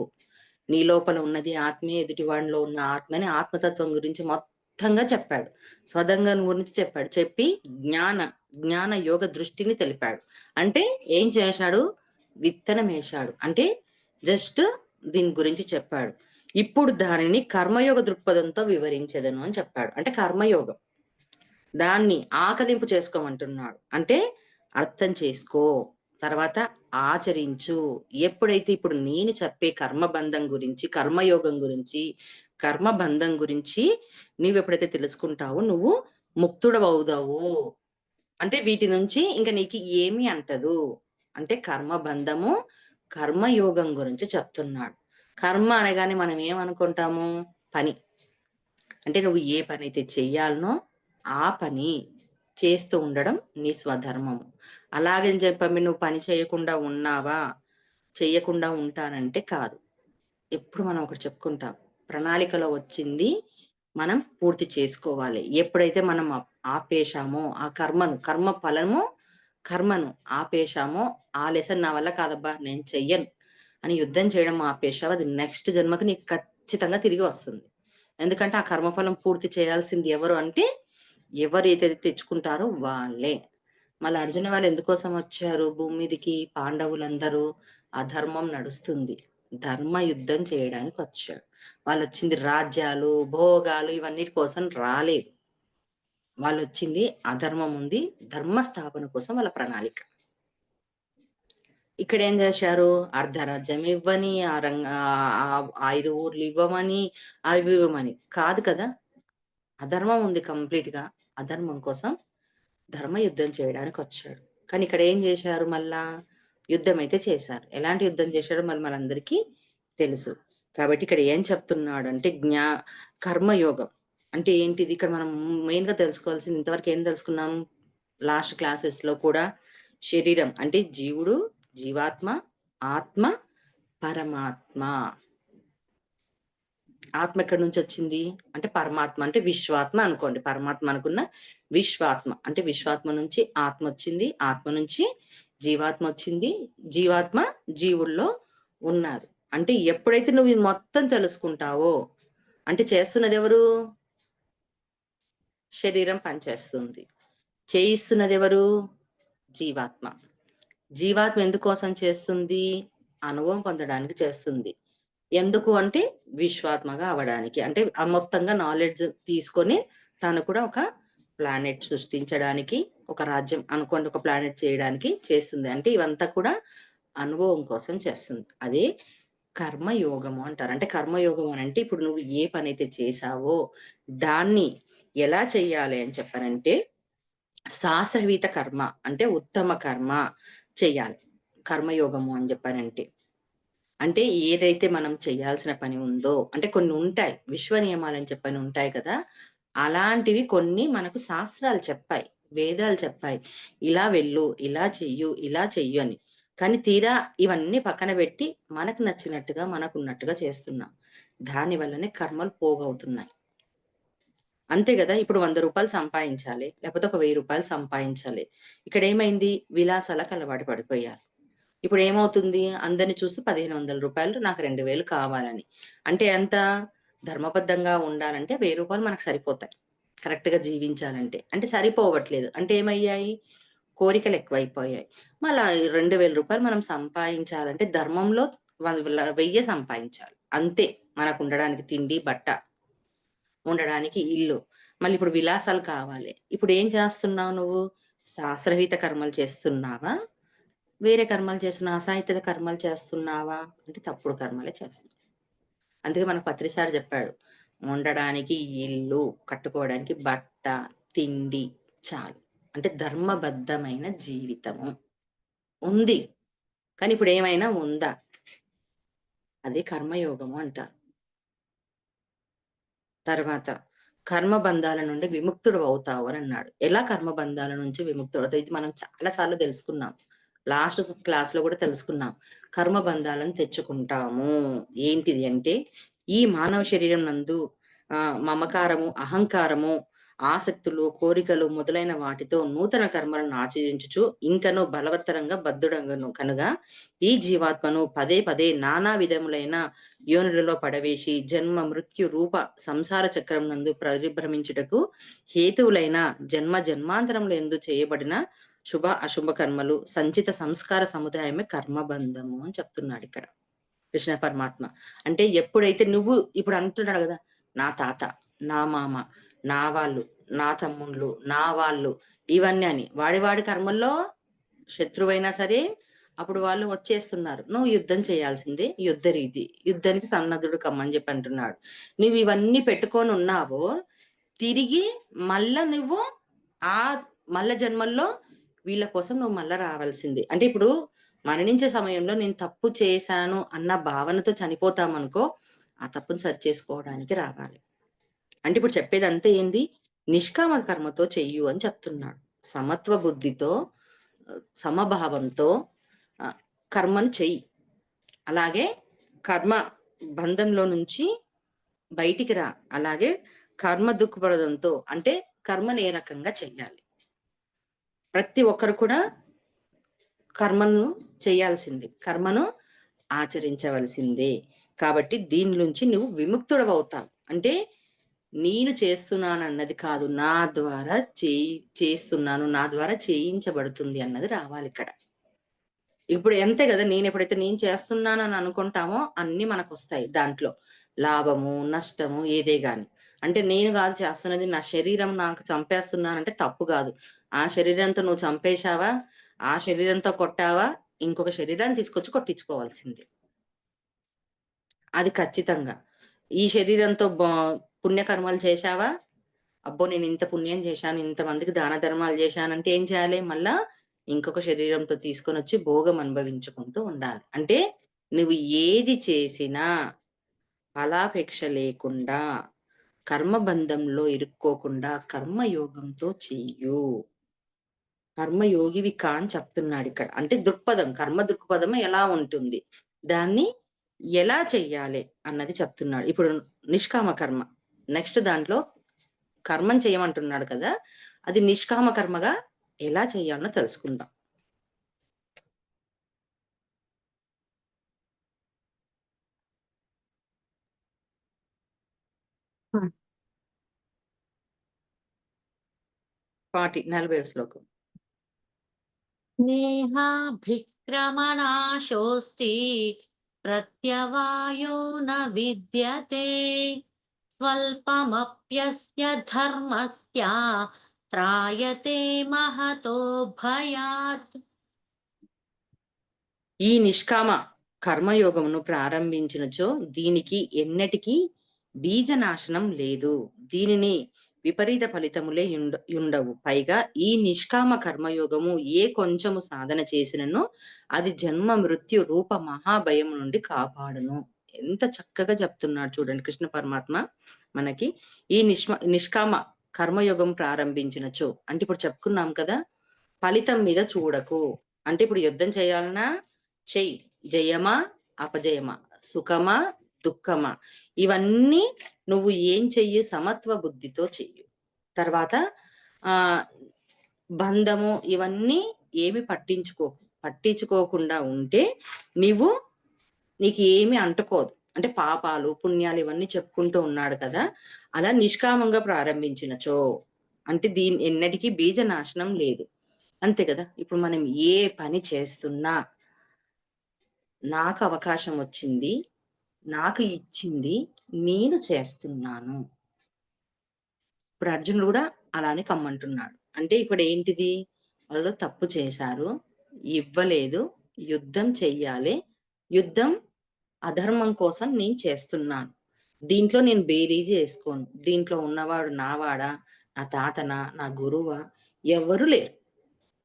నీ లోపల ఉన్నది ఆత్మే, ఎదుటి వాడిలో ఉన్న ఆత్మని ఆత్మతత్వం గురించి మొత్తంగా చెప్పాడు. స్వదంగం గురించి చెప్పాడు. చెప్పి జ్ఞాన జ్ఞాన యోగ దృష్టిని తెలిపాడు. అంటే ఏం చేశాడు? విత్తనం వేశాడు. అంటే జస్ట్ దీని గురించి చెప్పాడు. ఇప్పుడు దానిని కర్మయోగ దృక్పథంతో వివరించెదను అని చెప్పాడు. అంటే కర్మయోగం. దాన్ని ఆకలింపు చేసుకోమంటున్నాడు. అంటే అర్థం చేసుకో. తర్వాత ఆచరించు. ఎప్పుడైతే ఇప్పుడు నేను చెప్పే కర్మబంధం గురించి, కర్మయోగం గురించి, కర్మబంధం గురించి నీవెప్పుడైతే తెలుసుకుంటావో నువ్వు ముక్తుడవవుతావు. అంటే వీటి నుంచి ఇంక నీకు ఏమీ అంటదు. అంటే కర్మబంధము, కర్మయోగం గురించి చెప్తున్నాడు. కర్మ అనగానే మనం ఏమనుకుంటాము? పని. అంటే నువ్వు ఏ పనైతే చెయ్యాలనో ఆ పని చేస్తూ ఉండడం నీ స్వధర్మము. అలాగని చెప్పి నువ్వు పని చేయకుండా ఉన్నావా? చెయ్యకుండా ఉంటానంటే కాదు. ఎప్పుడు మనం ఒకటి చెప్పుకుంటాం. ప్రణాళికలో వచ్చింది మనం పూర్తి చేసుకోవాలి. ఎప్పుడైతే మనం ఆపేశామో ఆ కర్మ కర్మను ఆపేశామో, ఆ లెసన్ నా వల్ల కాదబ్బా! నేను చెయ్యను అని యుద్ధం చేయడం ఆపేశావో అది నెక్స్ట్ జన్మకి నీకు ఖచ్చితంగా తిరిగి వస్తుంది. ఎందుకంటే ఆ కర్మఫలం పూర్తి చేయాల్సింది ఎవరు అంటే, ఎవరైతే తెచ్చుకుంటారో వాళ్ళే. మళ్ళీ అర్జున వాళ్ళు ఎందుకోసం వచ్చారు భూమి మీదకి? పాండవులందరూ అధర్మం నడుస్తుంది. ధర్మ యుద్ధం చేయడానికొచ్చాడు. వాళ్ళొచ్చింది రాజ్యాలు, భోగాలు ఇవన్నిటి కోసం రాలేదు. వాళ్ళొచ్చింది అధర్మం ఉంది. ధర్మ స్థాపన కోసం వాళ్ళ ప్రణాళిక. ఇక్కడేం జేశారు? అర్ధరాజ్యం ఇవ్వని, 5 ఊర్లు ఇవ్వమని, అవి ఇవ్వమని. కాదు కదా! అధర్మం ఉంది కంప్లీట్‌గా. అధర్మం కోసం ధర్మ యుద్ధం చేయడానికొచ్చాడు. కానీ ఇక్కడేం జేశారు మళ్ళా? యుద్ధమైతే చేశారు. ఎలాంటి యుద్ధం చేశారో మరి మనందరికీ తెలుసు. కాబట్టి ఇక్కడ ఏం చెప్తున్నాడంటే కర్మయోగం. అంటే ఏంటిది? ఇక్కడ మనం మెయిన్‌గా తెలుసుకోవాల్సింది ఇంతవరకు ఏం తెలుసుకున్నాం? లాస్ట్ క్లాసెస్‌లో కూడా శరీరం అంటే జీవుడు, జీవాత్మ, ఆత్మ, పరమాత్మ. ఆత్మ ఎక్కడి నుంచొచ్చింది? అంటే పరమాత్మ అంటే విశ్వాత్మ అనుకోండి. పరమాత్మ అనుకున్న విశ్వాత్మ. అంటే విశ్వాత్మ నుంచి ఆత్మొచ్చింది. ఆత్మ నుంచి జీవాత్మొచ్చింది. జీవాత్మ జీవుల్లో ఉన్నారు. అంటే ఎప్పుడైతే నువ్వు ఇది మొత్తం తెలుసుకుంటావో అంటే చేస్తున్నదెవరు? శరీరం పనిచేస్తుంది. చేయిస్తున్నదెవరు? జీవాత్మ. జీవాత్మ ఎందుకోసం చేస్తుంది? అనుభవం పొందడానికి చేస్తుంది. ఎందుకు అంటే విశ్వాత్మగా అవ్వడానికి. అంటే మొత్తంగా నాలెడ్జ్ తీసుకొని తను కూడా ఒక ప్లానెట్ సృష్టించడానికి, ఒక రాజ్యం అనుకోండి ఒక ప్లానెట్ చేయడానికి చేస్తుంది. అంటే ఇవంతా కూడా అనుభవం కోసం చేస్తుంది. అదే కర్మయోగము అంటారు. అంటే కర్మయోగం అనంటే ఇప్పుడు నువ్వు ఏ పనైతే చేశావో దాన్ని ఎలా చెయ్యాలి అని చెప్పారంటే శాస్త్రవిహిత కర్మ అంటే ఉత్తమ కర్మ చెయ్యాలి. కర్మయోగము అని చెప్పానంటే. అంటే ఏదైతే మనం చేయాల్సిన పని ఉందో అంటే కొన్ని ఉంటాయి. విశ్వ నియమాలని చెప్పని ఉంటాయి కదా! అలాంటివి కొన్ని మనకు శాస్త్రాలు చెప్పాయి. వేదాలు చెప్పాయి. ఇలా వెళ్ళు, ఇలా చెయ్యు, ఇలా చెయ్యు అని. కానీ తీరా ఇవన్నీ పక్కన పెట్టి మనకు నచ్చినట్టుగా, మనకున్నట్టుగా చేస్తున్నాం. దాని వల్లనే కర్మలు పోగవుతున్నాయి. అంతే గదా! ఇప్పుడు రూ. 100 సంపాదించాలి. లేకపోతే ఒక రూ. 1000 సంపాదించాలి. ఇక్కడేమైంది? విలాసాలకు అలవాటు పడిపోయారు. ఇప్పుడేమవుతుంది? అందరిని చూసి రూ. 1500 నాకు 2000 కావాలని. అంటే ఎంత? ధర్మబద్ధంగా ఉండాలంటే రూ. 1000 మనకు సరిపోతాయి. కరెక్ట్‌గా జీవించాలంటే. అంటే సరిపోవట్లేదు. అంటే ఏమయ్యాయి? కోరికలెక్కువైపోయాయి. మళ్ళా రూ. 2000 మనం సంపాదించాలంటే ధర్మంలో 1000 సంపాదించాలి. అంతే. మనకుండడానికి తిండి, బట్ట, ఉండడానికి ఇల్లు. మళ్ళిప్పుడు విలాసాలు కావాలి. ఇప్పుడేం చేస్తున్నావు నువ్వు? శాస్త్రహిత కర్మలు చేస్తున్నావా? వేరే కర్మలు చేస్తున్నావా? అసాహిత కర్మలు చేస్తున్నావా? అంటే తప్పుడు కర్మలే చేస్తున్నావు. అందుకే మనకు పత్రి సార్ చెప్పాడు. ఉండడానికి ఇల్లు, కట్టుకోవడానికి బట్ట, తిండి చాలు. అంటే ధర్మబద్ధమైన జీవితము ఉంది. కానీ ఇప్పుడేమైనా ఉందా? అదే కర్మయోగము అంటారు. తర్వాత కర్మబంధాల నుండి విముక్తుడవవుతావు అనన్నాడు. ఎలా కర్మబంధాల నుంచి విముక్తుడవుతావు? ఇది మనం చాలా సార్లు తెలుసుకున్నాం. లాస్ట్ క్లాస్‌లో గూడా తెలుసుకున్నాం. కర్మబంధాలను తెచ్చుకుంటాము. ఏంటిది అంటే, ఈ మానవ శరీరం నందు మమకారము, అహంకారము, ఆసక్తులు, కోరికలు మొదలైన వాటితో నూతన కర్మలను ఆచరించుచు ఇంకనూ బలవత్తరంగా బద్ధుడగును కనుక ఈ జీవాత్మను పదే పదే నానా విధములైన యోనులలో పడవేసి జన్మ మృత్యు రూప సంసార చక్రం నందు పరిభ్రమించుటకు హేతువులైన జన్మ జన్మాంతరములు ఎందు చేయబడిన శుభ అశుభ కర్మలు సంచిత సంస్కార సముదాయమే కర్మబంధము అని చెప్తున్నాడు ఇక్కడ కృష్ణ పరమాత్మ. అంటే ఎప్పుడైతే నువ్వు ఇప్పుడు అంటున్నాడు కదా, నా తాత, నా మామ, నా వాళ్ళు, నా తమ్ముళ్ళు, నా వాళ్ళు, ఇవన్నీ అని వాడి కర్మల్లో శత్రువైనా సరే అప్పుడు వాళ్ళు వచ్చేస్తున్నారు. నువ్వు యుద్ధం చేయాల్సిందే, యుద్ధ రీతి, యుద్ధానికి సన్నద్ధుడు కమ్మని చెప్పి అంటున్నాడు. నువ్వు ఇవన్నీ పెట్టుకొని ఉన్నావో తిరిగి మళ్ళా నువ్వు ఆ మళ్ళా జన్మల్లో వీళ్ళ కోసం నువ్వు మళ్ళా రావాల్సిందే. అంటే ఇప్పుడు మరణించే సమయంలో నేను తప్పు చేశాను అన్న భావనతో చనిపోతామనుకో, ఆ తప్పుని సరిచేసుకోవడానికి రావాలి. అంటే ఇప్పుడు చెప్పేదంతా ఏంది? నిష్కామ కర్మతో చెయ్యు అని చెప్తున్నాడు. సమత్వ బుద్ధితో, సమభావంతో కర్మను చెయ్యి. అలాగే కర్మ బంధంలో నుంచి బయటికి రా. అలాగే కర్మ దుఃఖపడడంతో అంటే కర్మను ఏ రకంగా చెయ్యాలి. ప్రతి ఒక్కరు కూడా కర్మను చేయాల్సింది, కర్మను ఆచరించవలసిందే. కాబట్టి దీని నుంచి నువ్వు విముక్తుడవవుతావు. అంటే నేను చేస్తున్నానన్నది కాదు, నా ద్వారా చేస్తున్నాను, నా ద్వారా చేయించబడుతుంది అన్నది రావాలి ఇక్కడ. ఇప్పుడు అంతే కదా, ఎప్పుడైతే నేను చేస్తున్నానని అనుకుంటామో అన్ని మనకొస్తాయి. దాంట్లో లాభము, నష్టము ఏదే గాని. అంటే నేను కాదు చేస్తున్నది, నా శరీరం నాకు చంపేస్తున్నానంటే తప్పు కాదు. ఆ శరీరంతో నువ్వు చంపేశావా, ఆ శరీరంతో కొట్టావా, ఇంకొక శరీరాన్ని తీసుకొచ్చి కొట్టించుకోవాల్సింది. అది ఖచ్చితంగా. ఈ శరీరంతో పుణ్యకర్మలు చేశావా, అబ్బో నేను ఇంత పుణ్యం చేశాను, ఇంతమందికి దాన ధర్మాలు చేశానంటే ఏం చేయాలి? మళ్ళా ఇంకొక శరీరంతో తీసుకొనొచ్చి భోగం అనుభవించుకుంటూ ఉండాలి. అంటే నువ్వు ఏది చేసినా ఫలాపేక్ష లేకుండా, కర్మబంధంలో ఇరుక్కోకుండా కర్మయోగంతో చెయ్యు. కర్మయోగివి కా అని చెప్తున్నాడిక్కడ. అంటే దృక్పథం, కర్మ దృక్పథం ఎలా ఉంటుంది? దాన్ని ఎలా చెయ్యాలి అన్నది చెప్తున్నాడు. ఇప్పుడు నిష్కామ కర్మ. నెక్స్ట్ దాంట్లో కర్మని చేయమంటున్నాడు కదా! అది నిష్కామ కర్మగా ఎలా చేయాలో తెలుసుకుందాం. హ్మ్. 40వ శ్లోకం. స్నేహాభిక్రమనాశోస్తి ప్రత్యవాయో న విద్యతే స్వల్పమప్యస్య ధర్మస్య త్రాయతే మహతో భయాత్. ఈ నిష్కామ కర్మయోగమును ప్రారంభించినచో దీనికి ఎన్నటికీ బీజనాశనం లేదు. దీనిని విపరీత ఫలితములే యుండవు. పైగా ఈ నిష్కామ కర్మయోగము ఏ కొంచెము సాధన చేసినను అది జన్మ మృత్యు రూప మహాభయం నుండి కాపాడును. ఎంత చక్కగా చెప్తున్నాడు చూడండి కృష్ణ పరమాత్మ మనకి. ఈ నిష్కామ కర్మయోగం ప్రారంభించినచో అంటే ఇప్పుడు చెప్పుకున్నాం కదా, ఫలితం మీద చూడకు. అంటే ఇప్పుడు యుద్ధం చేయాలన్నా చెయ్యి, జయమా అపజయమా, సుఖమా దుఃఖమా, ఇవన్నీ నువ్వు ఏం చెయ్యి? సమత్వ బుద్ధితో చెయ్యు. తర్వాత ఆ బంధము ఇవన్నీ ఏమి పట్టించుకోకుండా ఉంటే నీకు ఏమి అంటుకోదు. అంటే పాపాలు పుణ్యాలు ఇవన్నీ చెప్పుకుంటూ ఉన్నాడు కదా, అలా నిష్కామంగా ప్రారంభించినచో అంటే దీని ఎన్నటికీ బీజ నాశనం లేదు. అంతే కదా. ఇప్పుడు మనం ఏ పని చేస్తున్నా నాకు అవకాశం వచ్చింది, నాకు ఇచ్చింది, నేను చేస్తున్నాను. ఇప్పుడు అర్జునుడు కూడా అలానే కమ్మంటున్నాడు. అంటే ఇప్పుడు ఏంటిది? వాళ్ళు తప్పు చేశారు, ఇవ్వలేదు, యుద్ధం చెయ్యాలి, యుద్ధం అధర్మం కోసం నేను చేస్తున్నాను. దీంట్లో నేను బేరీజు చేసుకోను. దీంట్లో ఉన్నవాడు నావాడా, నా తాతనా, నా గురువా, ఎవరు లేరు.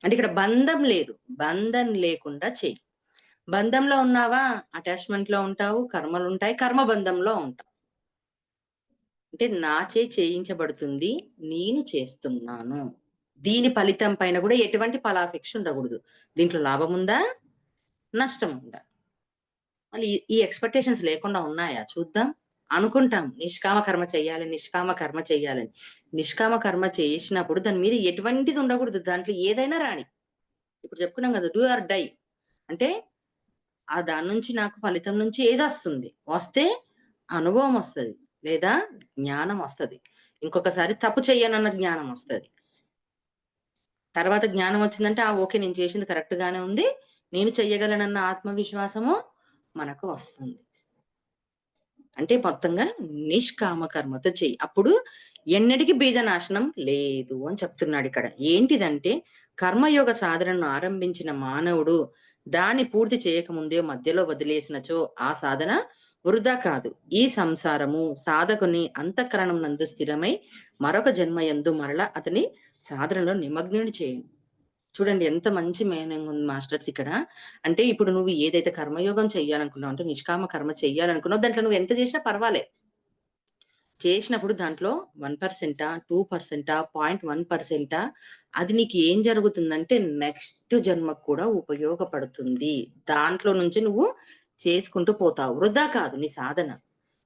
అంటే ఇక్కడ బంధం లేదు. బంధం లేకుండా చెయ్యి. బంధంలో ఉన్నావా అటాచ్‌మెంట్ లో ఉంటావు, కర్మలుంటాయి, కర్మ బంధంలో ఉంటావు. అంటే నాచే చేయించబడుతుంది, నేను చేస్తున్నాను. దీని ఫలితం పైన కూడా ఎటువంటి ఫలాపేక్ష ఉండకూడదు. దీంట్లో లాభం ఉందా? నష్టం ఉందా? మళ్ళీ ఈ ఎక్స్‌పెక్టేషన్స్ లేకుండా ఉన్నాయా చూద్దాం. అనుకుంటాం నిష్కామ కర్మ చెయ్యాలి, నిష్కామ కర్మ చెయ్యాలని. నిష్కామ కర్మ చేసినప్పుడు దాని మీద ఎటువంటిది ఉండకూడదు. దాంట్లో ఏదైనా రాని. ఇప్పుడు చెప్పుకున్నాం కదా! Do or die. అంటే దాని నుంచి నాకు ఫలితం నుంచి ఏదొస్తుంది? వస్తే అనుభవం వస్తది. లేదా జ్ఞానం వస్తది. ఇంకొకసారి తప్పు చెయ్యనన్న జ్ఞానం వస్తది. తర్వాత జ్ఞానం వచ్చిందంటే, ఓకే. నేను చేసింది కరెక్ట్ గానే ఉంది. నేను చెయ్యగలనన్న ఆత్మవిశ్వాసము మనకు వస్తుంది. అంటే మొత్తంగా నిష్కామ కర్మతో చెయ్యి. అప్పుడు ఎన్నటికి బీజనాశనం లేదు అని చెప్తున్నాడిక్కడ. ఏంటిదంటే, కర్మయోగ సాధనను ఆరంభించిన మానవుడు దాన్ని పూర్తి చేయకముందే మధ్యలో వదిలేసినచో ఆ సాధన వృధా కాదు. ఈ సంసారము సాధకుని అంతఃకరణం నందు స్థిరమై మరొక జన్మయందు మరల అతని సాధనలో నిమగ్నుని చేయును. చూడండి ఎంత మంచి మీనింగ్ ఉంది మాస్టర్స్ ఇక్కడ. అంటే ఇప్పుడు నువ్వు ఏదైతే కర్మయోగం చెయ్యాలనుకున్నావు అంటే నిష్కామ కర్మ చెయ్యాలనుకున్నావు దాంట్లో నువ్వు ఎంత చేసినా పర్వాలే. చేసినప్పుడు దాంట్లో 1%, 2%, 0.1% అది నీకు ఏం జరుగుతుందంటే నెక్స్ట్ జన్మకు కూడా ఉపయోగపడుతుంది. దాంట్లో నుంచి నువ్వు చేసుకుంటూ పోతావు. వృధా కాదు నీ సాధన.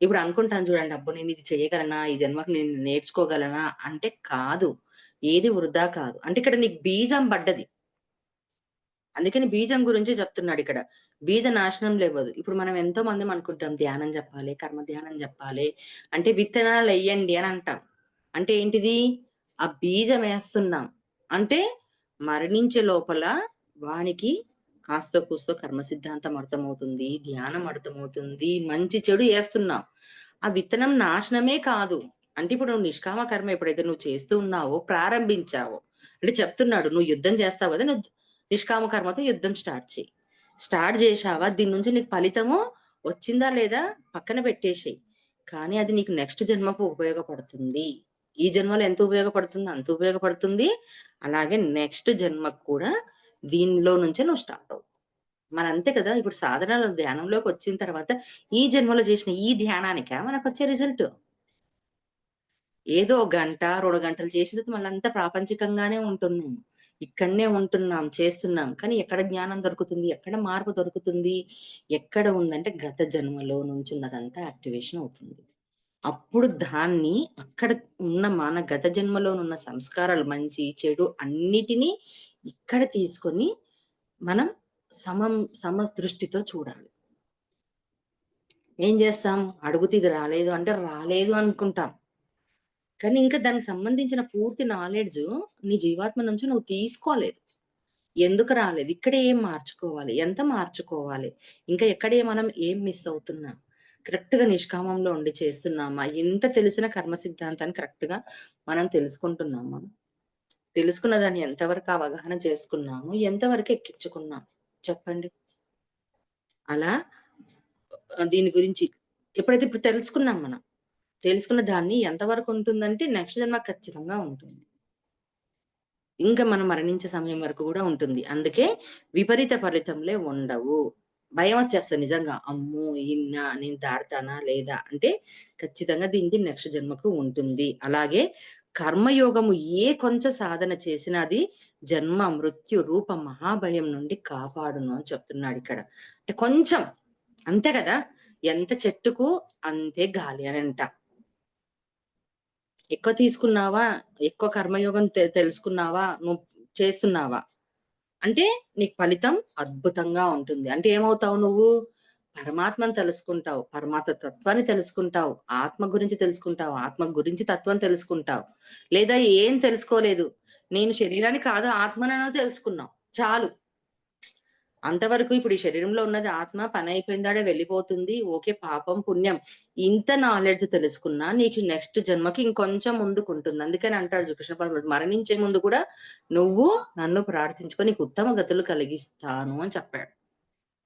ఇప్పుడు అనుకుంటాను చూడండి, అబ్బో! నేను ఇది చేయగలనా? ఈ జన్మకి నేను నేర్చుకోగలనా? అంటే కాదు. ఏది వృధా కాదు. అంటే ఇక్కడ నీకు బీజం పడ్డది. అందుకని బీజం గురించి చెప్తున్నాడిక్కడ. బీజ నాశనం లేవ్వదు. ఇప్పుడు మనం ఎంతో మందిం అనుకుంటాం ధ్యానం జెప్పాలి, కర్మ ధ్యానం జెప్పాలి. అంటే విత్తనాలెయ్యండి అని అంటాం. అంటే ఏంటిది? ఆ బీజమేస్తున్నాం. అంటే మరణించే లోపల వానికి కాస్తో కూస్తో కర్మ సిద్ధాంతం అర్థమవుతుంది. ధ్యానం అర్థమవుతుంది. మంచి చెడు ఏస్తున్నాం. ఆ విత్తనం నాశనమే కాదు. అంటే ఇప్పుడు నువ్వు నిష్కామ కర్మ ఎప్పుడైతే నువ్వు చేస్తూ ఉన్నావో, ప్రారంభించావో అంటే చెప్తున్నాడు. నువ్వు యుద్ధం చేస్తావు గదా! నిష్కామ కర్మతో యుద్ధం స్టార్ట్ చెయి. స్టార్ట్ జేశావా? దీని నుంచి నీకు ఫలితము వచ్చిందా లేదా పక్కన పెట్టేసేయి. కానీ అది నీకు నెక్స్ట్ జన్మకు ఉపయోగపడుతుంది. ఈ జన్మలో ఎంత ఉపయోగపడుతుందో అంత ఉపయోగపడుతుంది. అలాగే నెక్స్ట్ జన్మకు కూడా దీనిలో నుంచే నువ్వు స్టార్ట్ అవుతావు. మరంతే కదా! ఇప్పుడు సాధనలో ధ్యానంలోకొచ్చిన తర్వాత ఈ జన్మలో చేసిన ఈ ధ్యానానికా మనకొచ్చే రిజల్ట్? ఏదో గంట, 2 గంటలు చేసిన తర్వాత మళ్ళంతా ప్రాపంచికంగానే ఉంటున్నాం. ఇక్కడనే ఉంటున్నాం, చేస్తున్నాం. కానీ ఎక్కడ జ్ఞానం దొరుకుతుంది? ఎక్కడ మార్పు దొరుకుతుంది? ఎక్కడ ఉందంటే గత జన్మలో నుంచున్నదంతా యాక్టివేషన్ అవుతుంది. అప్పుడు దాన్ని అక్కడ ఉన్న మన గత జన్మలోనున్న సంస్కారాలు మంచి, చెడు అన్నిటిని ఇక్కడ తీసుకొని మనం సమం సమదృష్టితో చూడాలి. ఏం చేస్తాం? అడుగుతే ఇది రాలేదు అంటే రాలేదు అనుకుంటాం. కానీ ఇంకా దానికి సంబంధించిన పూర్తి నాలెడ్జు నీ జీవాత్మ నుంచి నువ్వు తీసుకోలేదు. ఎందుకు రాలేదు? ఇక్కడే ఏం మార్చుకోవాలి? ఎంత మార్చుకోవాలి? ఇంకా ఎక్కడే మనం ఏం మిస్ అవుతున్నాం? కరెక్ట్‌గా నిష్కామంలో ఉండి చేస్తున్నామా? ఇంత తెలిసిన కర్మ సిద్ధాంతాన్ని కరెక్ట్‌గా మనం తెలుసుకుంటున్నామా? తెలుసుకున్న దాన్ని ఎంతవరకు అవగాహన చేసుకున్నాము? ఎంతవరకు ఎక్కించుకున్నాం? చెప్పండి. అలా దీని గురించి ఎప్పుడైతే ఇప్పుడు తెలుసుకున్నాం మనం. తెలుసుకున్న దాన్ని ఎంతవరకు ఉంటుందంటే నెక్స్ట్ జన్మ ఖచ్చితంగా ఉంటుంది. ఇంకా మనం మరణించే సమయం వరకు గూడా ఉంటుంది. అందుకే విపరీత ఫలితంలే ఉండవు. భయమొచ్చేస్తది నిజంగా. అమ్మో! ఈయన నేను దాటుతానా? లేదా? అంటే ఖచ్చితంగా దీనికి నెక్స్ట్ జన్మకు ఉంటుంది. అలాగే కర్మయోగము ఏ కొంచెం సాధన చేసినా అది జన్మ, మృత్యు, రూప మహాభయం నుండి కాపాడును అని చెప్తున్నాడిక్కడ. అంటే కొంచెం అంతే గదా! ఎంత చెట్టుకు అంతే గాలి అనంట. ఎక్కువ తీసుకున్నావా? ఎక్కువ కర్మయోగం తెలుసుకున్నావా? నువ్వు చేస్తున్నావా? అంటే నీకు ఫలితం అద్భుతంగా ఉంటుంది. అంటే ఏమవుతావు నువ్వు? పరమాత్మను తెలుసుకుంటావు. పరమాత్మ తత్వాన్ని తెలుసుకుంటావు. ఆత్మ గురించి తెలుసుకుంటావు. ఆత్మ గురించి తత్వం తెలుసుకుంటావు. లేదా ఏం తెలుసుకోలేదు. నేను శరీరాన్ని కాదు ఆత్మనని తెలుసుకున్నావు. చాలు. అంతవరకు ఇప్పుడు ఈ శరీరంలో ఉన్నది ఆత్మ పనయిపోయిందాడే వెళ్ళిపోతుంది. ఓకే. పాపం, పుణ్యం ఇంత నాలెడ్జ్ తెలుసుకున్నా నీకు నెక్స్ట్ జన్మకి ఇంకొంచెం ముందుకుంటుంది. అందుకని అంటాడు కృష్ణ పరమాత్మ మరణించే ముందు కూడా నువ్వు నన్ను ప్రార్థించుకో నీకు ఉత్తమ గతులు కలిగిస్తాను అని చెప్పాడు.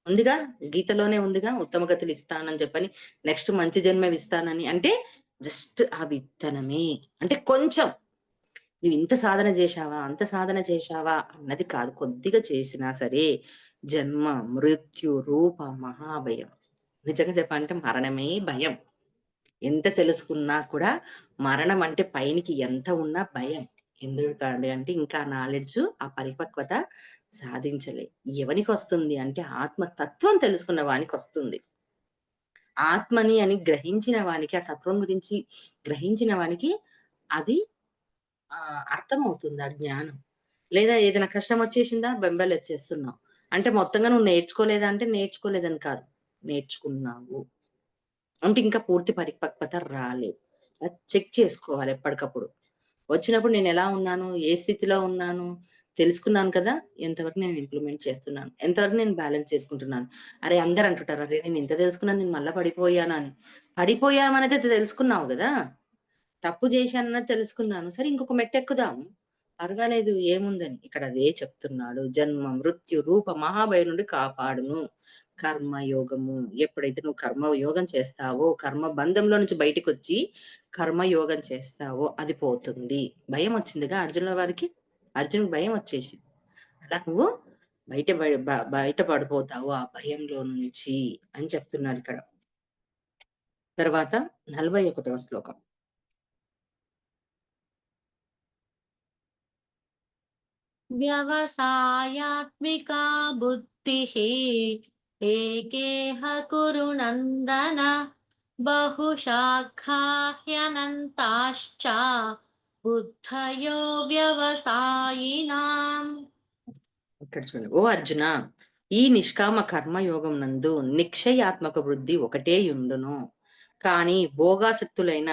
ఉందిగా గీతలోనే ఉందిగా ఉత్తమ గతులు ఇస్తానని చెప్పని. నెక్స్ట్ మంచి జన్మవిస్తానని. అంటే జస్ట్ ఆ విత్తనమే. అంటే కొంచెం నువ్వింత సాధన జేశావా? అంత సాధన చేశావా? అన్నది కాదు. కొద్దిగా చేసినా సరే జన్మ, మృత్యు, రూప, మహాభయం. నిజంగా చెప్పాలంటే మరణమే భయం. ఎంత తెలుసుకున్నా కూడా మరణం అంటే పైనికి ఎంత ఉన్నా భయం. ఎందుకండి అంటే ఇంకా నాలెడ్జు, ఆ పరిపక్వత సాధించలే. ఎవనికొస్తుంది అంటే ఆత్మ తత్వం తెలుసుకున్న వానికొస్తుంది. ఆత్మని అని గ్రహించిన వానికి, ఆ తత్వం గురించి గ్రహించిన వానికి అది అర్థమవుతుంది ఆ జ్ఞానం. లేదా ఏదైనా కష్టం వచ్చేసిందా బెంబేలెత్తేస్తున్నావు. అంటే మొత్తంగా నువ్వు నేర్చుకోలేదా అంటే నేర్చుకోలేదని కాదు. నేర్చుకున్నావు. అంటే ఇంకా పూర్తి పరిపక్వత రాలేదు. అది చెక్ చేసుకోవాలి ఎప్పటికప్పుడు. వచ్చినప్పుడు నేనెలా ఉన్నాను? ఏ స్థితిలో ఉన్నాను? తెలుసుకున్నాను కదా! ఎంతవరకు నేను ఇంప్లిమెంట్ చేస్తున్నాను? ఎంతవరకు నేను బ్యాలెన్స్ చేసుకుంటున్నాను? అరే! అందరూ అంటుంటారు, "అరే! నేను ఇంత తెలుసుకున్నాను నేను మళ్ళా పడిపోయానా" అని. పడిపోయామనేది తెలుసుకున్నావు గదా! తప్పు చేశానన్నది తెలుసుకున్నాను. సరే ఇంకొక మెట్టెక్కుదాం. పర్వాలేదు ఏముందని. ఇక్కడ అదే చెప్తున్నాడు. జన్మ, మృత్యు, రూప, మహాభయం నుండి కాపాడును. కర్మయోగము. ఎప్పుడైతే నువ్వు కర్మయోగం చేస్తావో, కర్మ బంధంలో నుంచి బయటికొచ్చి కర్మయోగం చేస్తావో అది పోతుంది. భయమొచ్చిందిగా అర్జునుల వారికి. అర్జునుడికి భయమొచ్చేసింది. అలా నువ్వు బయట పడిపోతావు ఆ భయంలో నుంచి అని చెప్తున్నారిక్కడ. తర్వాత 41వ శ్లోకం. వ్యవసాయాత్మికా బుద్ధిః ఏకేహ కురు నందన బహుశాఖా హ్యనంతాశ్చ బుద్ధయో వ్యవసాయినాం. ఇక్కడ చూడండి. ఓ అర్జున! ఈ నిష్కామ కర్మయోగం నందు నిక్షయాత్మక వృద్ధి ఒకటే యుండును. కానీ భోగాసక్తులైన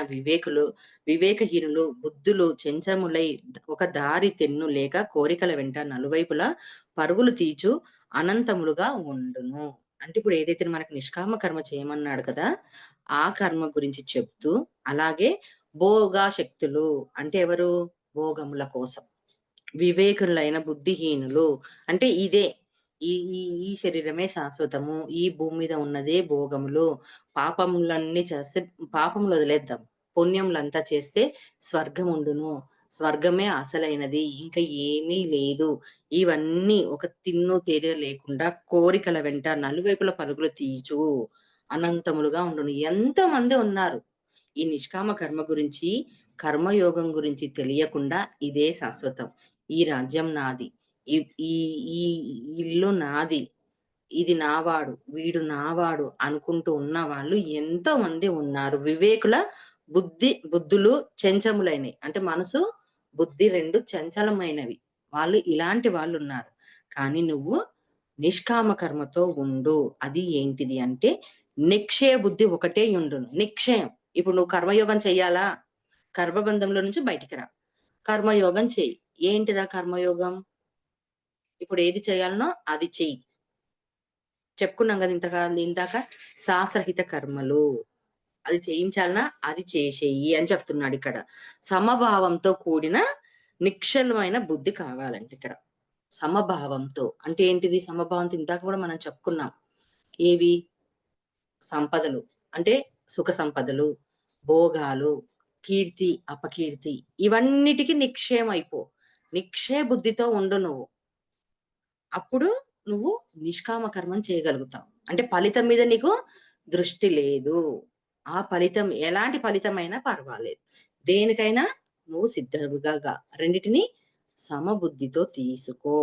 వివేకహీనులు, బుద్ధులు చెంచములై ఒక దారి తెన్ను లేక కోరికల వెంట నలువైపులా పరుగులు తీచు అనంతములుగా ఉండును. అంటే ఇప్పుడు ఏదైతే మనకి నిష్కామ కర్మ చేయమన్నాడు కదా! ఆ కర్మ గురించి చెప్తూ, అలాగే భోగాశక్తులు అంటే ఎవరు? భోగముల కోసం. వివేకులైన బుద్ధిహీనులు. అంటే ఇదే. ఈ ఈ ఈ శరీరమే శాశ్వతము. ఈ భూమి మీద ఉన్నదే భోగములు. పాపములన్నీ చేస్తే పాపములు వదిలేద్దాం. పుణ్యములంతా చేస్తే స్వర్గముండును. స్వర్గమే అసలైనది. ఇంక ఏమీ లేదు. ఇవన్నీ ఒక తిన్ను తెర లేకుండా కోరికల వెంట నలువైపుల పరుగులు తీయచు అనంతములుగా ఉండును. ఎంతోమంది ఉన్నారు. ఈ నిష్కామ కర్మ గురించి, కర్మయోగం గురించి తెలియకుండా ఇదే శాశ్వతం. ఈ రాజ్యం నాది. ఈ ఈ ఈ ఇల్లు నాది. ఇది నావాడు. వీడు నావాడు అనుకుంటూ ఉన్నవాళ్ళు ఎంతో మంది ఉన్నారు. వివేకుల బుద్ధులు చెంచములైనయి. అంటే మనసు, బుద్ధి 2 చంచలమైనవి. వాళ్ళు ఇలాంటి వాళ్ళున్నారు. కానీ నువ్వు నిష్కామ కర్మతో ఉండు. అది ఏంటిది అంటే నిక్షయ బుద్ధి ఒకటే యుండును. నిక్షయం. ఇప్పుడు నువ్వు కర్మయోగం చెయ్యాలా? కర్మబంధంలో నుంచి బయటికి రా. కర్మయోగం చెయ్యి. ఏంటిదా కర్మయోగం? ఇప్పుడు ఏది చేయాలనో అది చెయ్యి. చెప్పుకున్నాం గదా! ఇందాక శాస్త్రహిత కర్మలు. అది చేయించాలనా అది చేసేయి అని చెప్తున్నాడిక్కడ. సమభావంతో కూడిన నిశ్చలమైన బుద్ధి కావాలంట ఇక్కడ. సమభావంతో. అంటే ఏంటిది సమభావంతో? ఇందాక గూడా మనం చెప్పుకున్నాం. ఏవి? సంపదలు. అంటే సుఖ సంపదలు, భోగాలు, కీర్తి, అపకీర్తి ఇవన్నిటికి నిక్షేమైపో. నిక్షయ బుద్ధితో ఉండు నువ్వు. అప్పుడు నువ్వు నిష్కామ కర్మను చేయగలుగుతావు. అంటే ఫలితం మీద నీకు దృష్టి లేదు. ఆ ఫలితం ఎలాంటి ఫలితమైనా పర్వాలేదు. దేనికైనా నువ్వు సిద్ధముగా రెండిటిని సమబుద్ధితో తీసుకో.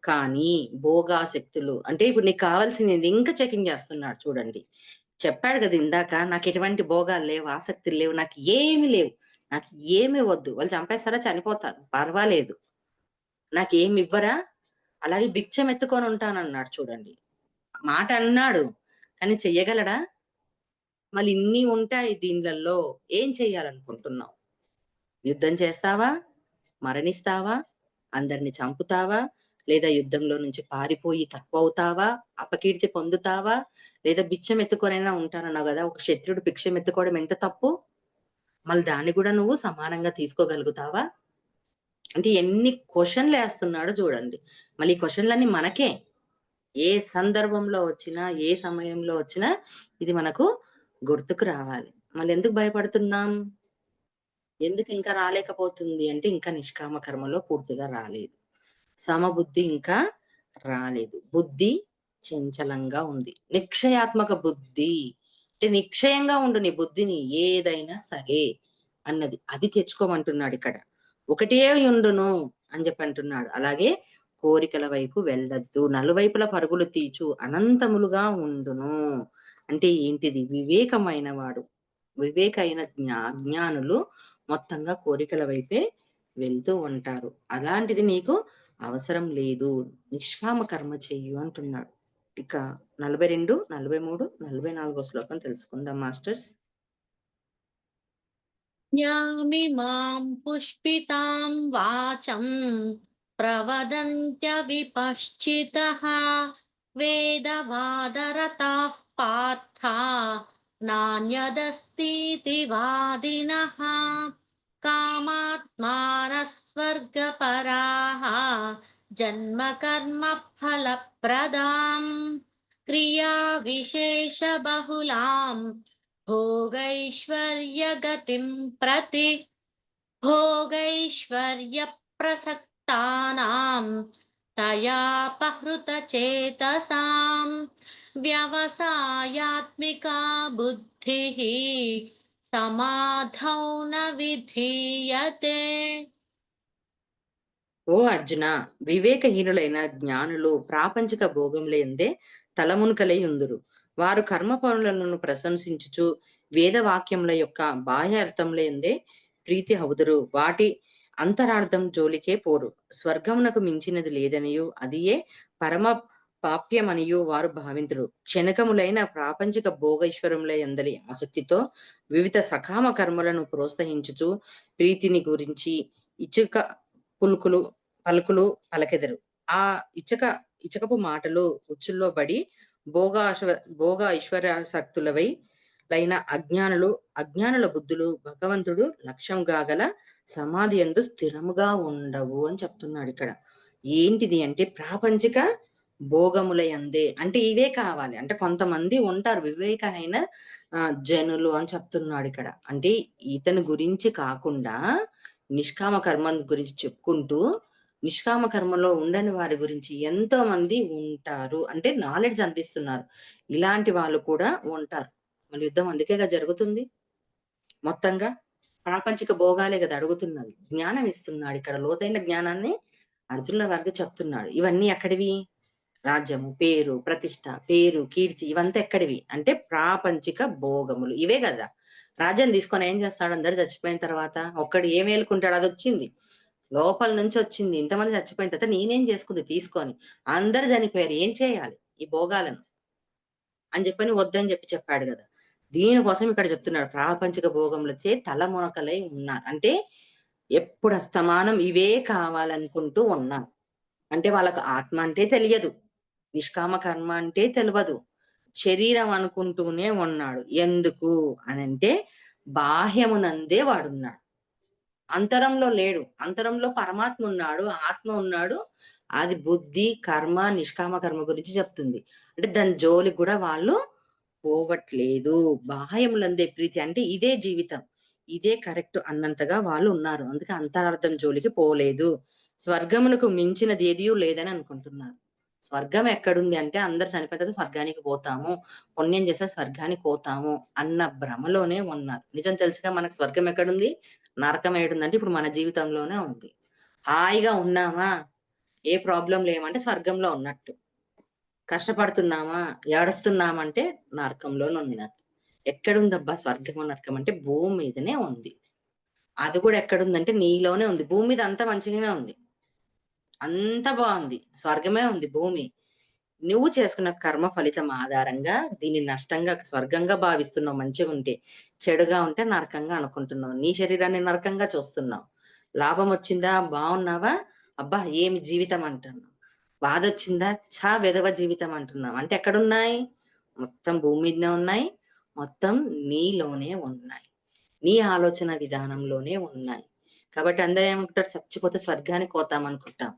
కానీ భోగాసక్తులు అంటే ఇప్పుడు నీకు కావాల్సింది ఇంకా చెకింగ్ చేస్తున్నాడు చూడండి. చెప్పాడు గదా! ఇందాక నాకెటువంటి భోగాలు లేవు, ఆసక్తులు లేవు, నాకు ఏమి లేవు. నాకు ఏమి వద్దు. వాళ్ళు చంపేస్తారా? చనిపోతాను. పర్వాలేదు. నాకేమివ్వరా? అలాగే భిక్షం ఎత్తుకొని ఉంటానన్నాడు చూడండి. మాట అన్నాడు. కానీ చెయ్యగలడా? మళ్ళీ ఇన్ని ఉంటాయి దీన్లల్లో. ఏం చెయ్యాలనుకుంటున్నావు? యుద్ధం చేస్తావా? మరణిస్తావా? అందరిని చంపుతావా? లేదా యుద్ధంలో నుంచి పారిపోయి తక్కువవుతావా? అపకీర్తి పొందుతావా? లేదా బిచ్చం ఎత్తుకొనైనా ఉంటానన్నావు గదా! ఒక క్షత్రుడు భిక్షం ఎత్తుకోవడం ఎంత తప్పు? మళ్ళీ దాన్ని గూడా నువ్వు సమానంగా తీసుకోగలుగుతావా? అంటే ఎన్ని క్వెషన్‌లేస్తున్నాడో చూడండి. మళ్ళీ ఈ క్వెషన్‌లన్నీ మనకే. ఏ సందర్భంలో వచ్చినా, ఏ సమయంలో వచ్చినా ఇది మనకు గుర్తుకు రావాలి. మళ్ళెందుకు భయపడుతున్నాం? ఎందుకింకా రాలేకపోతుంది అంటే, ఇంకా నిష్కామ కర్మలో పూర్తిగా రాలేదు. సమబుద్ధి ఇంకా రాలేదు. బుద్ధి చంచలంగా ఉంది. నిక్షయాత్మక బుద్ధి. అంటే నిక్షయంగా ఉండు నీ బుద్ధిని ఏదైనా సరే అన్నది. అది తెచ్చుకోమంటున్నాడిక్కడ. ఒకటే యుండును అని జెప్పి అంటున్నాడు. అలాగే కోరికల వైపు వెళ్ళొద్దు. నలువైపుల పరుగులు తీచు అనంతములుగా ఉండును. అంటే ఏంటిది? వివేకమైన వాడు. వివేకైన జ్ఞానులు మొత్తంగా కోరికల వైపే వెళ్తూ ఉంటారు. అలాంటిది నీకు అవసరం లేదు. నిష్కామ కర్మ చెయ్యు అంటున్నాడు. ఇక 42, 43, 44 శ్లోకం తెలుసుకుందాం మాస్టర్స్. జ్ఞామిమాం పుష్పితాం వాచం ప్రవదంత్యవిపశ్చితః వేదవాదరతాః పార్థ నాన్యదస్तीति వాదినః కామాత్మానः స్వర్గపరాः జన్మకర్మ ఫలప్రదాం క్రియా విశేషబహుళాం भोगैश्वर्यगतिं प्रति भोगैश्वर्यप्रसक्तानां तयापहृतचेतसां व्यवसायात्मिका बुद्धिः समाधौ न विधीयते। ఓ అర్జున, వివేకహీనులైన జ్ఞానులు ప్రాపంచిక భోగములందే తలమునకలై ఉందురు. వారు కర్మ పనులను ప్రశంసించుచు వేదవాక్యముల యొక్క బాహ్య అర్థములందే ప్రీతి హవుదురు. వాటి అంతరార్థం జోలికే పోరు. స్వర్గమునకు మించినది లేదనియు అదియే పరమ పాప్యమనియు వారు భావింతురు. క్షణకములైన ప్రాపంచిక భోగైశ్వర్యముల యందలి ఆసక్తితో వివిధ సకామ కర్మలను ప్రోత్సహించుచు ప్రీతిని గురించి ఇచ్చుక పులుకులు పలుకులు పలకెదరు. ఆ ఇచ్చకపు మాటలు ఉచ్చుల్లో పడి భోగ ఐశ్వర్యాసక్తులవై లైన అజ్ఞానుల బుద్ధులు భగవంతుడు లక్ష్యం గాగల సమాధి యందు స్థిరముగా ఉండవు అని చెప్తున్నాడు ఇక్కడ. ఏంటిది అంటే ప్రాపంచిక భోగముల యందే, అంటే ఇవే కావాలి. అంటే కొంతమంది ఉంటారు వివేకమైన జనులు అని చెప్తున్నాడు ఇక్కడ. అంటే ఇతని గురించి కాకుండా నిష్కామ కర్మ గురించి చెప్పుకుంటూ నిష్కామ కర్మలో ఉండని వారి గురించి ఎంతో మంది ఉంటారు. అంటే నాలెడ్జ్ అందిస్తున్నారు. ఇలాంటి వాళ్ళు కూడా ఉంటారు. మన యుద్ధం అందుకేగా జరుగుతుంది. మొత్తంగా ప్రాపంచిక భోగాలే కదా అడుగుతున్నది. జ్ఞానం ఇస్తున్నాడు ఇక్కడ. లోతైన జ్ఞానాన్ని అర్జునుల వారికి చెప్తున్నాడు. ఇవన్నీ ఎక్కడివి? రాజ్యము, పేరు, ప్రతిష్ట, పేరు, కీర్తి ఇవంతా ఎక్కడివి? అంటే ప్రాపంచిక భోగములు. ఇవే గదా! రాజ్యం తీసుకొని ఏం చేస్తాడు? అందరూ చచ్చిపోయిన తర్వాత ఒక్కడు ఏం ఏలుకుంటాడు? అదొచ్చింది. లోపల నుంచి వచ్చింది. ఇంతమంది చచ్చిపోయిన తర్వాత నేనేం చేసుకుంది తీసుకొని? అందరూ చనిపోయారు. ఏం చేయాలి ఈ భోగాలను? అని చెప్పని వద్దని చెప్పాడు గదా! దీనికోసం ఇక్కడ చెప్తున్నాడు. ప్రాపంచిక భోగములచే తలమునకలై ఉన్నారు. అంటే ఎప్పుడు అస్తమానం ఇవే కావాలనుకుంటూ ఉన్నారు. అంటే వాళ్ళకు ఆత్మ అంటే తెలియదు. నిష్కామ కర్మ అంటే తెలవదు. శరీరం అనుకుంటూనే ఉన్నాడు. ఎందుకు అనంటే బాహ్యమునందే వాడున్నాడు. అంతరంలో లేడు. అంతరంలో పరమాత్మ ఉన్నాడు. ఆత్మ ఉన్నాడు. అది బుద్ధి, కర్మ, నిష్కామ కర్మ గురించి చెప్తుంది. అంటే దాని జోలికి గూడా వాళ్ళు పోవట్లేదు. బాహ్యములందే ప్రీతి అంటే ఇదే జీవితం. ఇదే కరెక్ట్ అన్నంతగా వాళ్ళు ఉన్నారు. అందుకే అంతరార్థం జోలికి పోలేదు. స్వర్గమునకు మించినది ఏదియూ లేదని అనుకుంటున్నారు. స్వర్గం ఎక్కడుంది అంటే అందరూ చనిపోయిన తర్వాత స్వర్గానికి పోతాము. పుణ్యం చేస్తే స్వర్గానికి పోతాము అన్న భ్రమలోనే ఉన్నారు. నిజం తెలుసుగా మనకు స్వర్గం ఎక్కడుంది? నరకం ఏడుందంటే ఇప్పుడు మన జీవితంలోనే ఉంది. హాయిగా ఉన్నామా? ఏ ప్రాబ్లమ్ లేమంటే స్వర్గంలో ఉన్నట్టు. కష్టపడుతున్నామా? ఏడుస్తున్నామంటే నరకంలోనున్నారు. ఎక్కడుందబ్బా స్వర్గము, నరకం అంటే భూమి మీదనే ఉంది. అది కూడా ఎక్కడుందంటే నీలోనే ఉంది. భూమి మీద అంతా మంచిగానే ఉంది. అంతా బావుంది. స్వర్గమే ఉంది భూమి. నువ్వు చేసుకున్న కర్మ ఫలితం ఆధారంగా దీన్ని నష్టంగా స్వర్గంగా భావిస్తున్నావు మంచిగుంటే. చెడుగా ఉంటే నరకంగా అనుకుంటున్నావు. నీ శరీరాన్ని నరకంగా చూస్తున్నావు. లాభమొచ్చిందా? బావున్నావా? అబ్బా! ఏమి జీవితం అంటున్నావు. బాధొచ్చిందా? వెధవ జీవితం అంటున్నావు. అంటే ఎక్కడున్నాయి? మొత్తం భూమి మీదనే ఉన్నాయి. మొత్తం నీలోనే ఉన్నాయి. నీ ఆలోచన విధానంలోనే ఉన్నాయి. కాబట్టి అందరూ ఏమనుకుంటారు? చచ్చిపోతే స్వర్గానికి పోతామనుకుంటాం.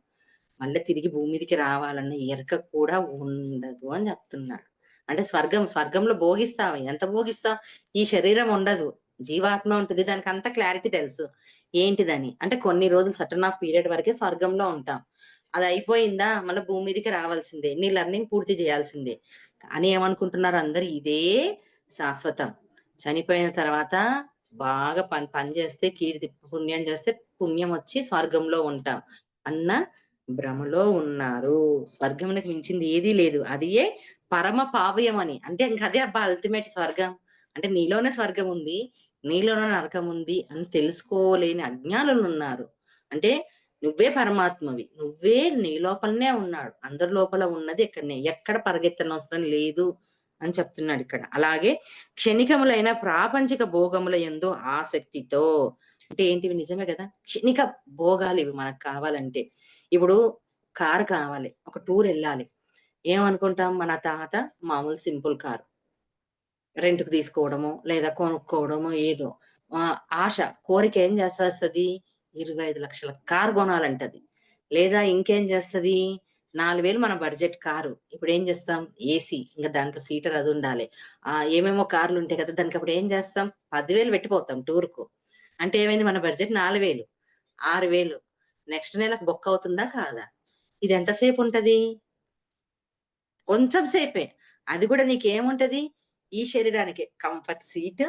మళ్ళా తిరిగి భూమి మీదకి రావాలన్న ఎరక కూడా ఉండదు అని చెప్తున్నాడు. అంటే స్వర్గంలో భోగిస్తావు. ఎంత భోగిస్తావు? ఈ శరీరం ఉండదు. జీవాత్మ ఉంటది. దానికంత క్లారిటీ తెలుసు. ఏంటిదని. అంటే కొన్ని రోజులు సర్టెన్ ఆఫ్ పీరియడ్ వరకే స్వర్గంలో ఉంటాం. అదయిపోయిందా మళ్ళా భూమి మీదకి రావాల్సిందే. నీ లెర్నింగ్ పూర్తి చేయాల్సిందే. కానీ ఏమనుకుంటున్నారు అందరూ ఇదే శాశ్వతం. చనిపోయిన తర్వాత బాగా పని పని చేస్తే పుణ్యం చేస్తే పుణ్యం వచ్చి స్వర్గంలో ఉంటాం అన్న భ్రమలో ఉన్నారు. స్వర్గమునకు మించింది ఏదీ లేదు. అదియే పరమ పావయం అని. అంటే ఇంక అదే అబ్బా అల్టిమేట్ స్వర్గం. అంటే నీలోనే స్వర్గం ఉంది. నీలోనే నరకం ఉంది అని తెలుసుకోలేని అజ్ఞానులున్నారు. అంటే నువ్వే పరమాత్మవి. నువ్వే నీ లోపలనే ఉన్నాడు. అందరి లోపల ఉన్నది ఇక్కడనే. ఎక్కడ పరిగెత్తనవసరం లేదు అని చెప్తున్నాడిక్కడ. అలాగే క్షణికములైన ప్రాపంచిక భోగముల యందు ఆసక్తితో అంటే ఏంటివి నిజమే గదా! క్షణిక భోగాలివి మనకు కావాలంటే. ఇప్పుడు కారు కావాలి. ఒక టూరెళ్ళాలి. ఏమనుకుంటాం మన తాత మామూలు సింపుల్ కారు. రెంట్‌కి తీసుకోవడమో, లేదా కొనుక్కోవడమో ఏదో. ఆశ, కోరిక ఏం చేసేస్తది? 25,00,000 కారు కొనాలంటది. లేదా ఇంకేం చేస్తది? 4,000 మన బడ్జెట్ కారు. ఇప్పుడేం చేస్తాం? ఏసీ. ఇంక దాంట్లో సీటర్ అదుండాలి. ఏమేమో కార్లుంటాయి కదా! దానికప్పుడు ఏం చేస్తాం? 10,000 పెట్టిపోతాం టూర్‌కు. అంటే ఏమైంది మన బడ్జెట్ 4,000, 6,000 నెక్స్ట్ నెలకు బొక్కవుతుందా? కాదా? ఇదెంత సేపుంటది? కొంచెం సేపే. అది గూడా నీకేముంటది? ఈ శరీరానికే కంఫర్ట్ సీటు,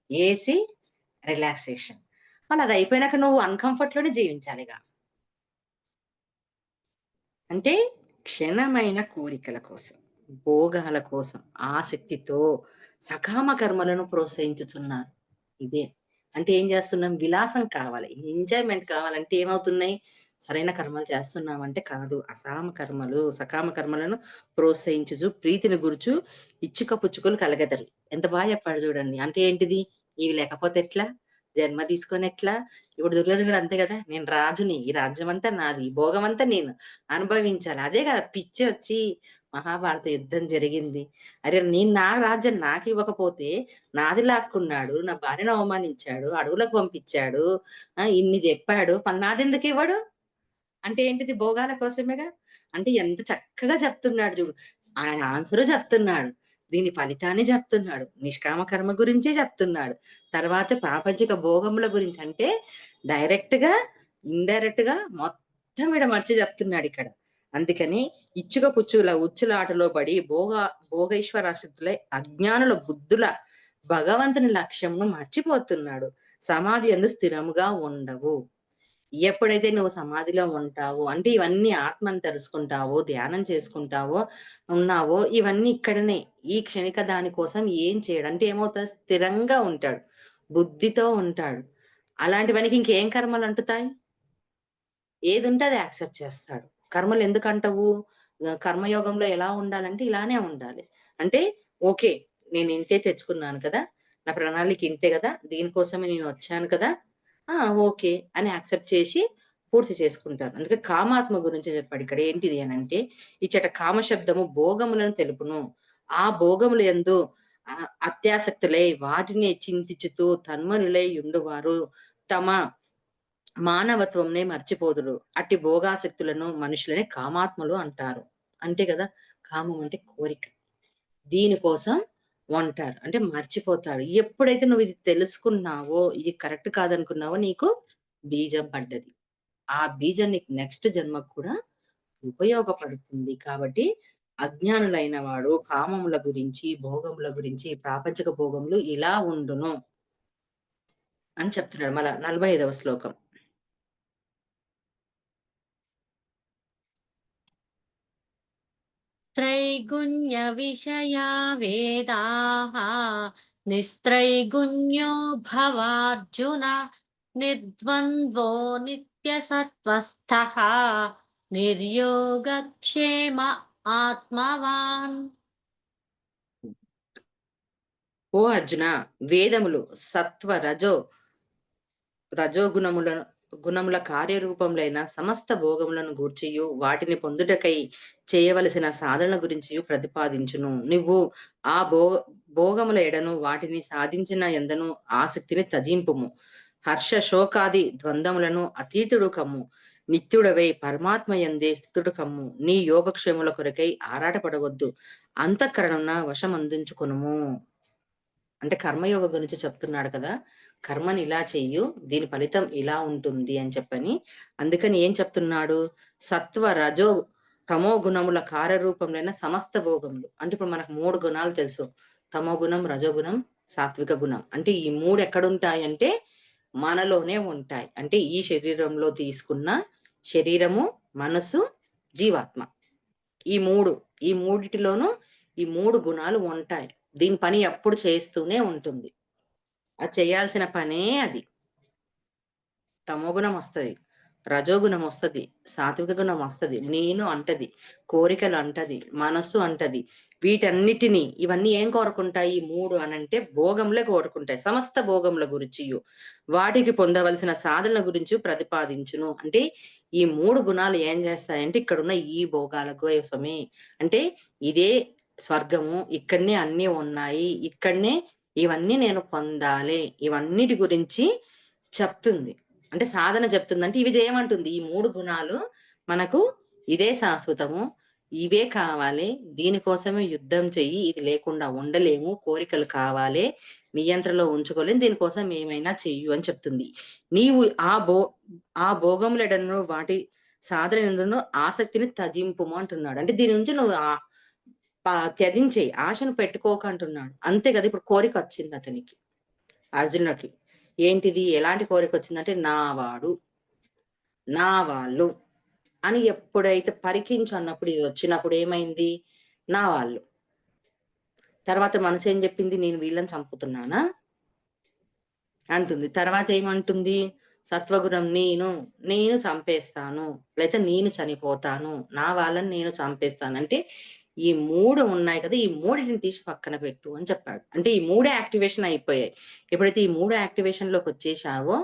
ఏసీ, రిలాక్సేషన్. మళ్ళదయిపోయినాక నువ్వు అన్‌కంఫర్ట్‌లోనే జీవించాలిగ. అంటే క్షణమైన కోరికల కోసం, భోగాల కోసం, ఆసక్తితో సకామ కర్మలను ప్రోత్సహించుచున్నారు. ఇదే. అంటే ఏం జేస్తున్నాం? విలాసం కావాలి. ఎంజాయ్‌మెంట్ కావాలంటే ఏమవుతున్నాయి? సరైన కర్మలు చేస్తున్నామంటే కాదు. అసామ కర్మలు, సకామ కర్మలను ప్రోత్సహించుచు ప్రీతిని గురుచు ఇచ్చుక పుచ్చుకలు కలగెదరు. ఎంత చెప్పాడు జూడండి. అంటే ఏంటిది? ఇవి లేకపోతే ఎట్లా? జన్మ తీసుకొనెట్లా? ఇప్పుడు దుర్యోధనుడు కూడా అంతే గదా! నేను రాజుని. ఈ రాజ్యమంతా నాది. ఈ భోగమంతా నేను అనుభవించాలి. అదే గదా! పిచ్చొచ్చి మహాభారత యుద్ధం జరిగింది. అరే! నేను నా రాజ్యం నాకివ్వకపోతే నాది లాక్కున్నాడు. నా భార్యను అవమానించాడు. అడవులకు పంపించాడు. ఇన్ని జెప్పాడు. మరి నాదెందుకివ్వడు? అంటే ఏంటిది భోగాల కోసమేగా. అంటే ఎంత చక్కగా చెప్తున్నాడు జూడు. ఆయన ఆన్సరు చెప్తున్నాడు. దీని ఫలితాన్ని జెప్తున్నాడు. నిష్కామ కర్మ గురించే జెప్తున్నాడు. తర్వాత ప్రాపంచిక భోగముల గురించి అంటే డైరెక్ట్‌గా, ఇండైరెక్ట్‌గా మొత్తం విడమర్చి జెప్తున్నాడిక్కడ. అందుకని ఇచ్చుక పుచ్చుల ఉచ్చులాటలో పడి భోగైశ్వరాసక్తులై అజ్ఞానుల బుద్ధుల భగవంతుని లక్ష్యంను మర్చిపోతున్నాడు. సమాధి యందు స్థిరముగా ఉండవు. ఎప్పుడైతే నువ్వు సమాధిలో ఉంటావో, అంటే ఇవన్నీ ఆత్మని తెలుసుకుంటావో, ధ్యానం చేసుకుంటావో, ఉన్నావో ఇవన్నీ ఇక్కడనే. ఈ క్షణిక దాని కోసం ఏం చేయడు. అంటే ఏమవుతది స్థిరంగా ఉంటాడు. బుద్ధితో ఉంటాడు. అలాంటి వానికి ఇంకేం కర్మలంటుతాయి? ఏదుంటే అది యాక్సెప్ట్ చేస్తాడు. కర్మలెందుకంటవు? కర్మయోగంలో ఎలా ఉండాలంటే ఇలానే ఉండాలి. అంటే ఓకే. నేను ఇంతే తెచ్చుకున్నాను కదా! నా ప్రణాళిక ఇంతే గదా! దీనికోసమే నేనొచ్చాను కదా! ఆ! ఓకే. అని యాక్సెప్ట్ చేసి పూర్తి చేసుకుంటారు. అందుకే కామాత్మ గురించి చెప్పాడిక్కడ. ఏంటిది అనంటే, ఇచ్చట కామ శబ్దము భోగములను తెలుపును. ఆ భోగముల యందు అత్యాసక్తులై వాటిని చింతించుతూ తన్మయులై యుండువారు తమ మానవత్వంనే మర్చిపోదురు. అట్టి భోగాసక్తులను మనుషులనే కామాత్ములు అంటారు. అంతే గదా! కామం అంటే కోరిక. దీనికోసం ఉంటారు. అంటే మర్చిపోతాడు. ఎప్పుడైతే నువ్విది తెలుసుకున్నావో, ఇది కరెక్ట్ కాదనుకున్నావో నీకు బీజం పడ్డది. ఆ బీజం నీకు నెక్స్ట్ జన్మకు కూడా ఉపయోగపడుతుంది. కాబట్టి అజ్ఞానులైన వాడు కామముల గురించి, భోగముల గురించి, ప్రాపంచిక భోగములు ఇలా ఉండును అని చెప్తున్నాడు. 45వ శ్లోకం. त्रैगुण्यविषया वेदाः निस्त्रैगुण्यो भवार्जुन निर्द्वन्द्वो नित्यसत्त्वस्थः निर्योगक्षेम आत्मवान् ఓ అర్జున! వేదములు సత్వ, రజోగుణముల గుణముల కార్యరూపములైన సమస్త భోగములను గూర్చియు, వాటిని పొందుటకై చేయవలసిన సాధనల గురించియు ప్రతిపాదించును. నువ్వు ఆ భోగముల ఎడను వాటిని సాధించిన యందను ఆసక్తిని త్యజింపుము. హర్ష శోకాది ద్వంద్వములను అతీతుడు కమ్ము. నిత్యుడవై పరమాత్మయందే స్థితుడు కమ్ము. నీ యోగక్షేముల కొరకై ఆరాటపడవద్దు. అంతఃకరణమున వశమందించుకొనుము. అంటే కర్మయోగం గురించి చెప్తున్నాడు కదా! కర్మని ఇలా చెయ్యు. దీని ఫలితం ఇలా ఉంటుంది అని చెప్పని. అందుకని ఏం చెప్తున్నాడు? సత్వ, రజో, తమో గుణముల కార్యరూపములైన సమస్త భోగములు. అంటే ఇప్పుడు మనకు 3 గుణాలు తెలుసు. తమో గుణం, రజోగుణం, సాత్విక గుణం. అంటే ఈ 3 ఎక్కడుంటాయంటే మనలోనే ఉంటాయి. అంటే ఈ శరీరంలో తీసుకున్న శరీరము, మనసు, జీవాత్మ. ఈ 3. ఈ మూడిటిలోనూ ఈ 3 గుణాలు ఉంటాయి. దీని పని ఎప్పుడు చేస్తూనే ఉంటుంది. అది చేయాల్సిన పనే అది. తమోగుణం వస్తది. రజోగుణం వస్తది. సాత్విక గుణం వస్తది. నేను అంటది. కోరికలు అంటది. మనస్సు అంటది. వీటన్నిటిని ఇవన్నీ ఏం కోరుకుంటాయి? ఈ 3 అనంటే భోగములే కోరుకుంటాయి. సమస్త భోగముల గురించియు. వాటికి పొందవలసిన సాధనల గురించి ప్రతిపాదించును. అంటే ఈ 3 గుణాలు ఏం చేస్తాయంటే ఇక్కడున్న ఈ భోగాల కోసమే. అంటే ఇదే స్వర్గము. ఇక్కడనే అన్నీ ఉన్నాయి. ఇక్కడనే ఇవన్నీ నేను పొందాలి. ఇవన్నిటి గురించి చెప్తుంది. అంటే సాధన చెప్తుందంటే ఇవి చేయమంటుంది. ఈ 3 గుణాలు మనకు ఇదే శాశ్వతము. ఇవే కావాలి. దీనికోసమే యుద్ధం చెయ్యి. ఇది లేకుండా ఉండలేము. కోరికలు కావాలే. నియంత్రణలో ఉంచుకోలేం. దీనికోసం ఏమైనా చెయ్యు అని చెప్తుంది. నీవు ఆ భోగములెడను వాటి సాధన యందును ఆసక్తిని త్యజింపుము అంటున్నాడు. అంటే దీని నుంచి నువ్వు త్యజించేయి. ఆశను పెట్టుకోకు అంటున్నాడు. అంతే కదా! ఇప్పుడు కోరికొచ్చింది అతనికి. అర్జునుడికి. ఏంటిది? ఎలాంటి కోరికొచ్చిందంటే, నా వాడు, నా వాళ్ళు అని ఎప్పుడైతే పరికించు అన్నప్పుడు ఇదొచ్చినప్పుడు ఏమైంది? నా వాళ్ళు. తర్వాత మనసేం జెప్పింది? నేను వీళ్ళని చంపుతున్నానా? అంటుంది. తర్వాత ఏమంటుంది? సత్వగుణం నేను చంపేస్తాను. లేతే నేను చనిపోతాను. నా వాళ్ళని నేను చంపేస్తాను. అంటే ఈ 3 ఉన్నాయి కదా! ఈ మూడిటిని తీసి పక్కన పెట్టు అని చెప్పాడు. అంటే ఈ 3 యాక్టివేషన్ అయిపోయాయి. ఎప్పుడైతే ఈ 3 యాక్టివేషన్‌లోకొచ్చేశావో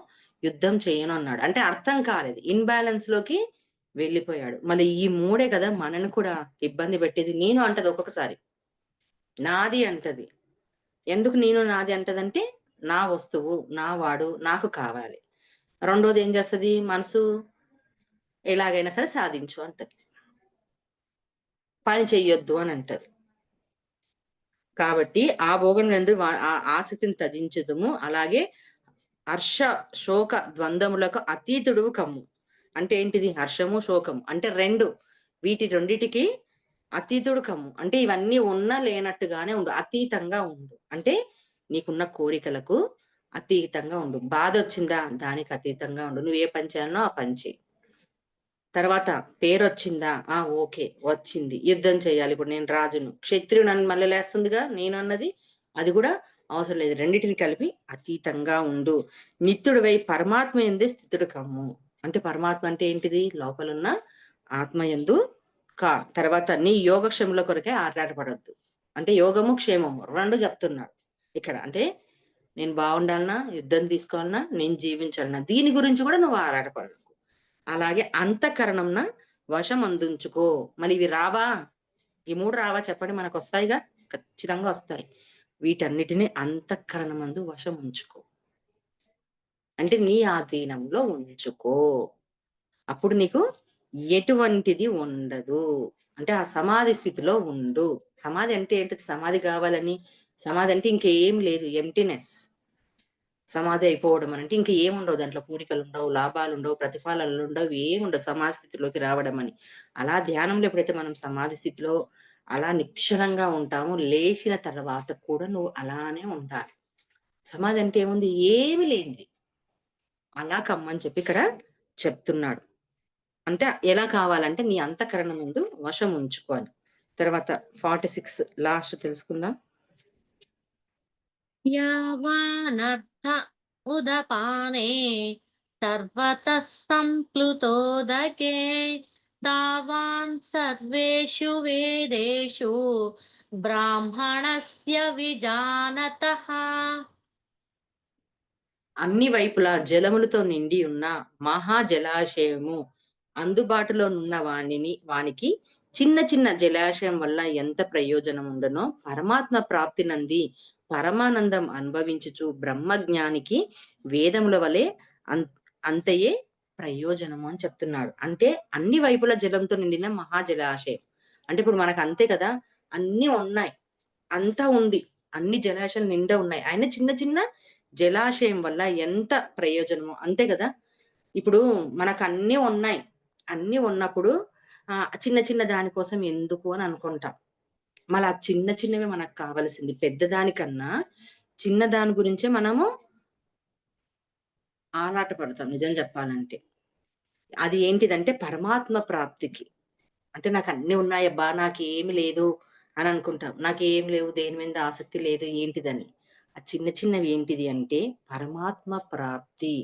యుద్ధం చేయను అన్నాడు. అంటే అర్థం కాలేదు. ఇన్‌బాలెన్స్‌లోకి వెళ్ళిపోయాడు. మళ్ళీ ఈ 3 కదా మనని కూడా ఇబ్బంది పెట్టేది. నేను అంటది ఒక్కొక్కసారి. నాది అంటది. ఎందుకు నేను నాది అంటదంటే, నా వస్తువు, నా వాడు, నాకు కావాలి. రెండోది ఏం చేస్తది? మనసు ఎలాగైనా సరే సాధించు అంటది. పని చెయ్యొద్దు అని అంటది. కాబట్టి ఆ భోగములందు ఆ ఆసక్తిని త్యజించుదుము. అలాగే హర్ష, శోక ద్వంద్వములకు అతీతుడువు కమ్ము. అంటే ఏంటిది? హర్షము, శోకము. అంటే 2 వీటి రెండిటికి అతీతుడు కమ్ము. అంటే ఇవన్నీ ఉన్నా లేనట్టుగానే ఉండు. అతీతంగా ఉండు. అంటే నీకున్న కోరికలకు అతీతంగా ఉండు. బాధొచ్చిందా? దానికి అతీతంగా ఉండు. నువ్వు ఏ పని చేయాలనో ఆ పని చెయి. తర్వాత పేరొచ్చిందా? ఆ! ఓకే. వచ్చింది. యుద్ధం చేయాలి. ఇప్పుడు నేను రాజును. క్షత్రియుడు నన్ను మళ్ళీ లేస్తుందిగా నేనన్నది. అది గూడా అవసరం లేదు. రెండిటిని కలిపి అతీతంగా ఉండు. నిత్యుడివై పరమాత్మ యందే స్థితుడు కమ్ము. అంటే పరమాత్మ అంటే ఏంటిది? లోపలున్న ఆత్మ యందు తర్వాత నీ యోగక్షేమముల కొరకే ఆరాటపడొద్దు. అంటే యోగము, క్షేమము 2 చెప్తున్నాడు ఇక్కడ. అంటే నేను బావుండాలనా? యుద్ధం తీసుకోవాలనా? నేను జీవించాలనా? దీని గురించి గూడా నువ్వు ఆరాటపడకు. అలాగే అంతఃకరణంన వశమందుంచుకో. మరి ఇవి రావా? ఈ 3 రావా చెప్పండి మనకొస్తాయిగా? ఖచ్చితంగా వస్తాయి. వీటన్నిటిని అంతఃకరణమందు వశముంచుకో. అంటే నీ ఆధీనంలో ఉంచుకో. అప్పుడు నీకు ఎటువంటిది ఉండదు. అంటే ఆ సమాధి స్థితిలో ఉండు. సమాధి అంటే ఏంటిది? సమాధి గావాలని సమాధి అంటే ఇంకేం లేదు. ఎంప్టీనెస్. సమాధి అయిపోవడం అనంటే ఇంక ఏముండవు దాంట్లో కోరికలుండవు, లాభాలుండవు, ప్రతిఫలాలుండవు, ఏముండవు సమాధి స్థితిలోకి రావడం అని. అలా ధ్యానంలో ఎప్పుడైతే మనం సమాధి స్థితిలో అలా నిశ్చలంగా ఉంటామో, లేచిన తర్వాత కూడా నువ్వు అలానే ఉండాలి. సమాధి అంటే ఏముంది? ఏమి లేనిది. అలా కమ్మని చెప్పి ఇక్కడ చెప్తున్నాడు. అంటే ఎలా కావాలంటే నీ అంతఃకరణమందు వశం ఉంచుకో అని. తర్వాత 46 లాస్ట్ తెలుసుకుందాం. యావానర్థ ఉదపానే సర్వతః సంప్లుతోదకే తావాన్ సర్వేషు వేదేషు బ్రాహ్మణస్య విజానతః. అన్ని వైపులా జలములతో నిండి ఉన్న మహా జలాశయము అందుబాటులోనున్న వానికి చిన్న చిన్న జలాశయం వల్ల ఎంత ప్రయోజనం ఉండునో పరమాత్మ ప్రాప్తి నంది పరమానందం అనుభవించుచు బ్రహ్మజ్ఞానికి వేదముల వలె అం అంతయే ప్రయోజనము అని చెప్తున్నాడు. అంటే అన్ని వైపుల జలంతో నిండిన మహా జలాశయం. అంటే ఇప్పుడు మనకు అంతే కదా! అన్నీ ఉన్నాయి. అంతా ఉంది. అన్ని జలాశయాలు నిండా ఉన్నాయి. అయినా చిన్న చిన్న జలాశయం వల్ల ఎంత ప్రయోజనమో అంతే గదా! ఇప్పుడు మనకన్నీ ఉన్నాయి. అన్నీ ఉన్నప్పుడు చిన్న చిన్న దాని కోసం ఎందుకు అని అనుకుంటాం. మళ్ళా చిన్న చిన్నవే మనకు కావాల్సింది. పెద్దదానికన్నా చిన్న దాని గురించే మనము ఆరాట పడతాం నిజం జెప్పాలంటే. అది ఏంటిదంటే పరమాత్మ ప్రాప్తికి. అంటే నాకన్నీ ఉన్నాయబ్బా! నాకేమి లేదు అని అనుకుంటాం. నాకేం లేవు, దేని మీద ఆసక్తి లేదు ఏంటిదని. ఆ చిన్న చిన్నవి ఏంటిది అంటే పరమాత్మ ప్రాప్తి.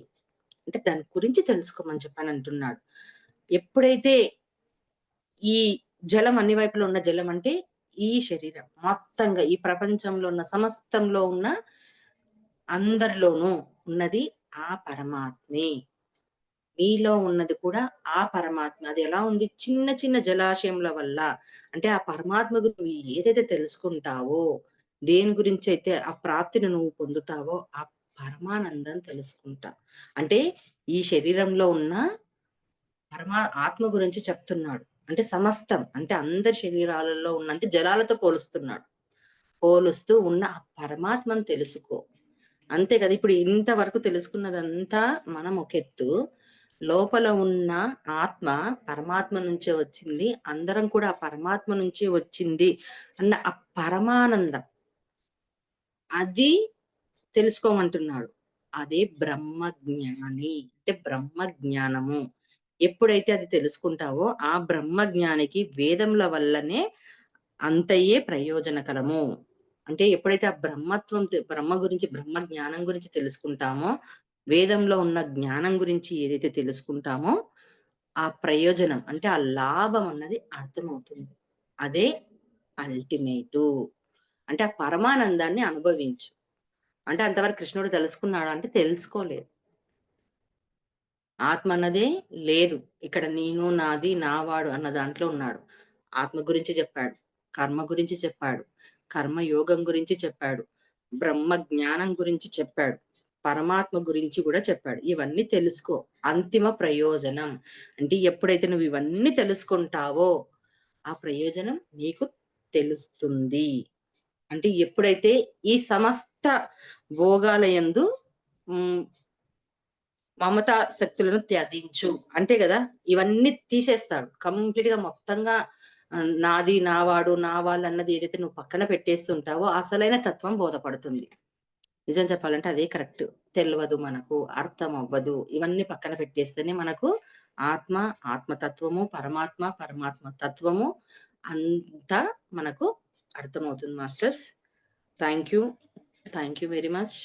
అంటే దాని గురించి తెలుసుకోమని చెప్పనంటున్నాడు. ఎప్పుడైతే ఈ జలం అన్ని వైపులా ఉన్న జలం అంటే ఈ శరీరం. మొత్తంగా ఈ ప్రపంచంలో ఉన్న సమస్తంలో ఉన్న అందరిలోనూ ఉన్నది ఆ పరమాత్మే. మీలో ఉన్నది కూడా ఆ పరమాత్మ. అది ఎలా ఉంది? చిన్న చిన్న జలాశయముల వల్ల అంటే ఆ పరమాత్మ నువ్వు ఏదైతే తెలుసుకుంటావో, దేని గురించైతే ఆ ప్రాప్తిని నువ్వు పొందుతావో, ఆ పరమానందం తెలుసుకుంటావు. అంటే ఈ శరీరంలో ఉన్న ఆత్మ గురించి చెప్తున్నాడు. అంటే సమస్తం అంటే అందరి శరీరాలలో ఉన్న అంటే జలాలతో పోలుస్తున్నాడు. పోలుస్తూ ఉన్న ఆ పరమాత్మను తెలుసుకో. అంతే కదా! ఇప్పుడు ఇంతవరకు తెలుసుకున్నదంతా మనం ఒక ఎత్తు. లోపల ఉన్న ఆత్మ పరమాత్మ నుంచే వచ్చింది. అందరం కూడా ఆ పరమాత్మ నుంచే వచ్చింది అన్న ఆ పరమానందం. అది తెలుసుకోమంటున్నాడు. అదే బ్రహ్మ జ్ఞాని. అంటే బ్రహ్మ జ్ఞానము. ఎప్పుడైతే అది తెలుసుకుంటావో, ఆ బ్రహ్మ జ్ఞానికి వేదముల వల్లనే అంతయే ప్రయోజనకరము. అంటే ఎప్పుడైతే ఆ బ్రహ్మత్వం బ్రహ్మ గురించి, బ్రహ్మ జ్ఞానం గురించి తెలుసుకుంటామో, వేదంలో ఉన్న జ్ఞానం గురించి ఏదైతే తెలుసుకుంటామో, ఆ ప్రయోజనం అంటే ఆ లాభం అన్నది అర్థమవుతుంది. అదే అల్టిమేటు. అంటే ఆ పరమానందాన్ని అనుభవించు. అంటే అంతవరకు కృష్ణుడు తెలుసుకున్నాడా అంటే తెలుసుకోలేదు. ఆత్మ అన్నదే లేదు. ఇక్కడ నేను, నాది, నావాడు అన్న దాంట్లో ఉన్నాడు. ఆత్మ గురించి చెప్పాడు. కర్మ గురించి చెప్పాడు. కర్మ యోగం గురించి చెప్పాడు. బ్రహ్మ జ్ఞానం గురించి చెప్పాడు. పరమాత్మ గురించి గూడా చెప్పాడు. ఇవన్నీ తెలుసుకో. అంతిమ ప్రయోజనం. అంటే ఎప్పుడైతే నువ్వు ఇవన్నీ తెలుసుకుంటావో, ఆ ప్రయోజనం నీకు తెలుస్తుంది. అంటే ఎప్పుడైతే ఈ సమస్త భోగాలయందు హ్మ్. మమతా శక్తులను త్యజించు. అంతే గదా! ఇవన్నీ తీసేస్తాడు. కంప్లీట్‌గా మొత్తంగా నాది, నావాడు, నా వాళ్ళన్నది ఏదైతే నువ్వు పక్కన పెట్టేస్తుంటావో అసలైన తత్వం బోధపడుతుంది. నిజం చెప్పాలంటే అదే కరెక్ట్. తెలవదు మనకు, అర్థం అవ్వదు. ఇవన్నీ పక్కన పెట్టేస్తేనే మనకు ఆత్మ, ఆత్మతత్వము, పరమాత్మ, పరమాత్మ తత్వము అంతా మనకు అర్థమవుతుంది masters. Thank you. Thank you very much.